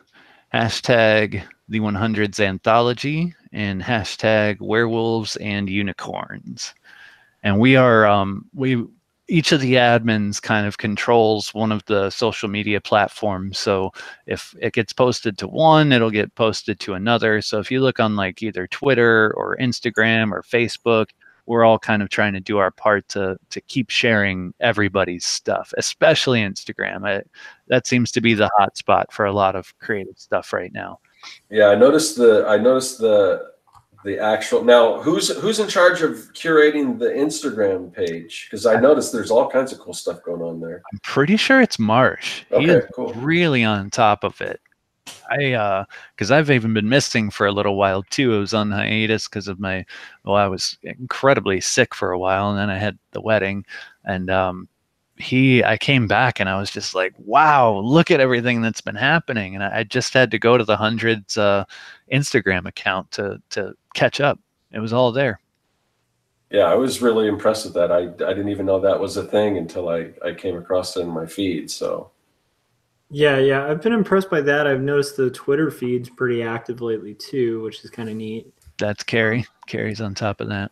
hashtag the100s anthology, and hashtag werewolves and unicorns. And we are each of the admins kind of controls one of the social media platforms. So if it gets posted to one, it'll get posted to another. So if you look on like either Twitter or Instagram or Facebook, we're all kind of trying to do our part to keep sharing everybody's stuff, especially Instagram. That seems to be the hot spot for a lot of creative stuff right now. Yeah, I noticed the actual. Now, who's in charge of curating the Instagram page? Because I noticed there's all kinds of cool stuff going on there. I'm pretty sure it's Marsh. He Okay, is cool. really on top of it. Because I've even been missing for a little while too. I was on hiatus because of I was incredibly sick for a while, and then I had the wedding, and I came back and I was just like, wow, look at everything that's been happening, and I just had to go to the Hundreds Instagram account to catch up. It was all there. Yeah, I was really impressed with that. I didn't even know that was a thing until I came across it in my feed. So. Yeah, I've been impressed by that. I've noticed the Twitter feed's pretty active lately too, which is kind of neat. That's Carrie. Carrie's on top of that.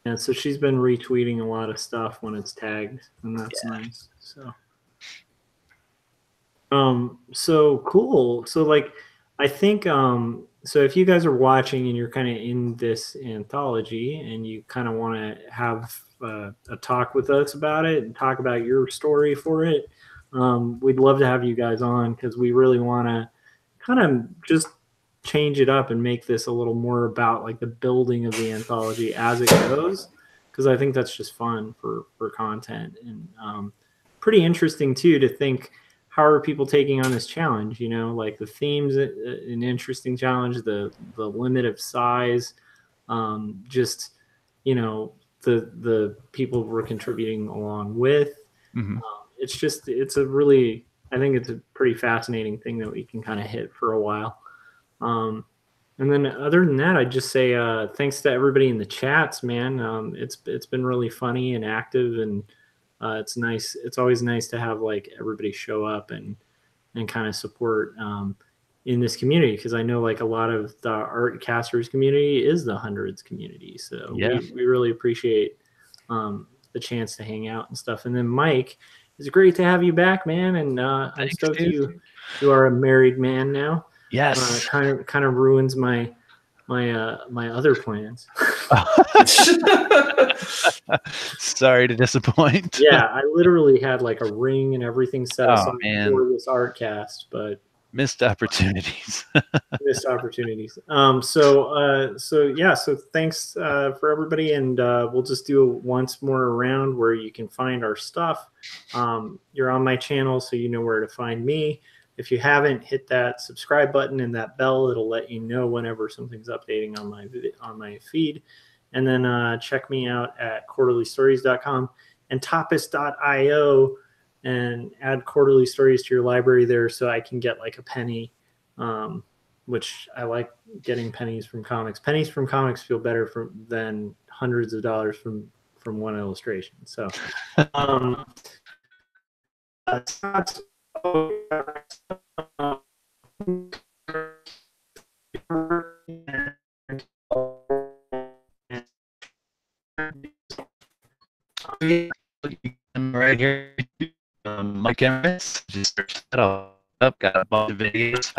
Yeah, so she's been retweeting a lot of stuff when it's tagged, and that's nice. So cool. So like, I think so if you guys are watching and you're kind of in this anthology and you kind of want to have a talk with us about it and talk about your story for it, we'd love to have you guys on, because we really want to kind of just change it up and make this a little more about like the building of the anthology as it goes, because I think that's just fun for content, and pretty interesting too to think, how are people taking on this challenge? You know, like the theme's an interesting challenge, the limit of size, just, you know, the people we're contributing along with. Mm-hmm. It's a really, I think it's a pretty fascinating thing that we can kind of hit for a while. And then other than that, I'd just say thanks to everybody in the chats, man. It's been really funny and active, and it's nice. It's always nice to have like everybody show up and kind of support in this community, because I know like a lot of the Artcasters community is the Hundreds community. So yeah, we really appreciate the chance to hang out and stuff. And then Mike, it's great to have you back, man. And I'm stoked you are a married man now. Yes. Kind of ruins my other plans. Sorry to disappoint. Yeah, I literally had like a ring and everything set aside for this Artcast, but missed opportunities. Missed opportunities. So thanks for everybody, and we'll just do once more around where you can find our stuff. You're on my channel, so you know where to find me. If you haven't, hit that subscribe button and that bell. It'll let you know whenever something's updating on my feed. And then check me out at quarterlystories.com and topis.io, and add quarterly stories to your library there, so I can get like a penny, which I like getting pennies from comics. Pennies from comics feel better than hundreds of dollars from one illustration. So right here, Mike Emirates. Just search that up. Got a bunch of videos.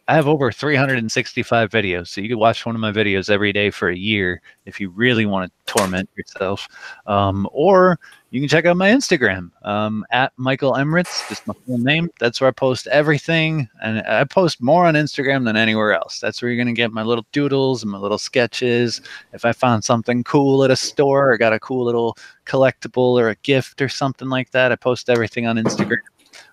I have over 365 videos, so you can watch one of my videos every day for a year if you really want to torment yourself. Or you can check out my Instagram at Michael Emirates, just my full name. That's where I post everything, and I post more on Instagram than anywhere else. That's where you're gonna get my little doodles and my little sketches. If I found something cool at a store or got a cool little collectible or a gift or something like that, I post everything on Instagram.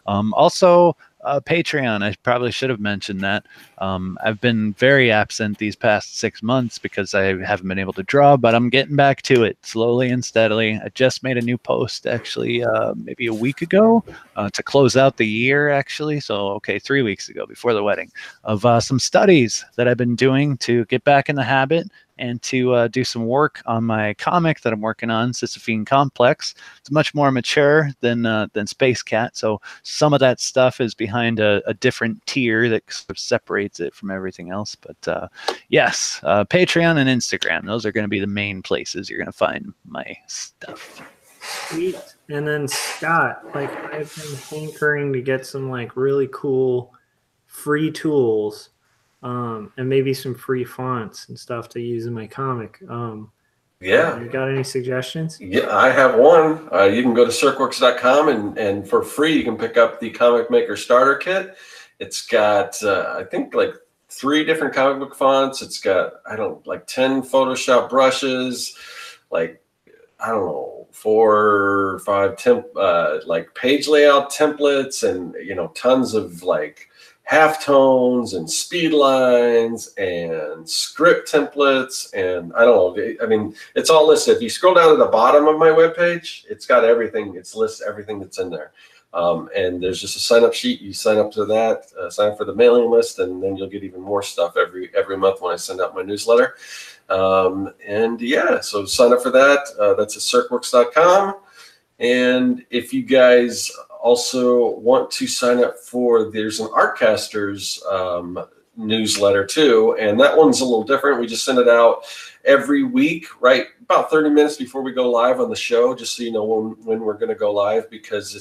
Also, Patreon, I probably should have mentioned that. I've been very absent these past 6 months because I haven't been able to draw, but I'm getting back to it slowly and steadily. I just made a new post actually maybe a week ago to close out the year, actually. So, okay, 3 weeks ago before the wedding, of some studies that I've been doing to get back in the habit and to do some work on my comic that I'm working on, Sisyphine Complex. It's much more mature than Space Cat, so some of that stuff is behind a different tier that sort of separates it from everything else. But yes, Patreon and Instagram, those are going to be the main places you're going to find my stuff. Sweet. And then Scott, like I've been hankering to get some like really cool free tools, and maybe some free fonts and stuff to use in my comic. Yeah. You got any suggestions? Yeah, I have one. You can go to circworks.com and for free you can pick up the Comic Maker Starter Kit. It's got I think like 3 different comic book fonts. It's got like 10 Photoshop brushes, like I don't know, 4 or 5 like page layout templates, and tons of like halftones and speed lines and script templates, and I don't know. I mean, it's all listed. If you scroll down to the bottom of my webpage, it's got everything. It's lists everything that's in there. And there's just a sign up sheet. You sign up to that, sign up for the mailing list, and then you'll get even more stuff every month when I send out my newsletter. And yeah, so sign up for that. That's at circworks.com. And if you guys also want to sign up there's an Artcasters newsletter too, and that one's a little different. We just send it out every week, right about 30 minutes before we go live on the show, just so you know when we're going to go live, because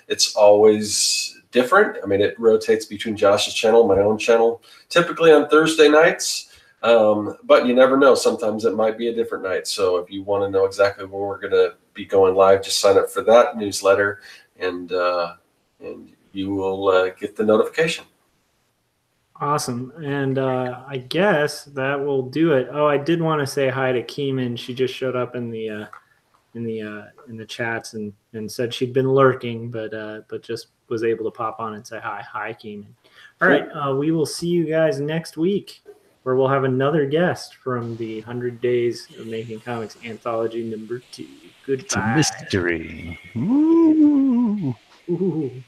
it's always different. I mean, it rotates between Josh's channel and my own channel, typically on Thursday nights. But you never know. Sometimes it might be a different night. So if you want to know exactly when we're going to be going live, just sign up for that newsletter, and you will get the notification. Awesome. And I guess that will do it. Oh, I did want to say hi to Keeman. She just showed up in the chats and said she'd been lurking, but just was able to pop on and say hi. Hi, Keeman. All right. We will see you guys next week, where we'll have another guest from the 100 Days of Making Comics Anthology #2. Goodbye. It's a mystery. Ooh. Ooh.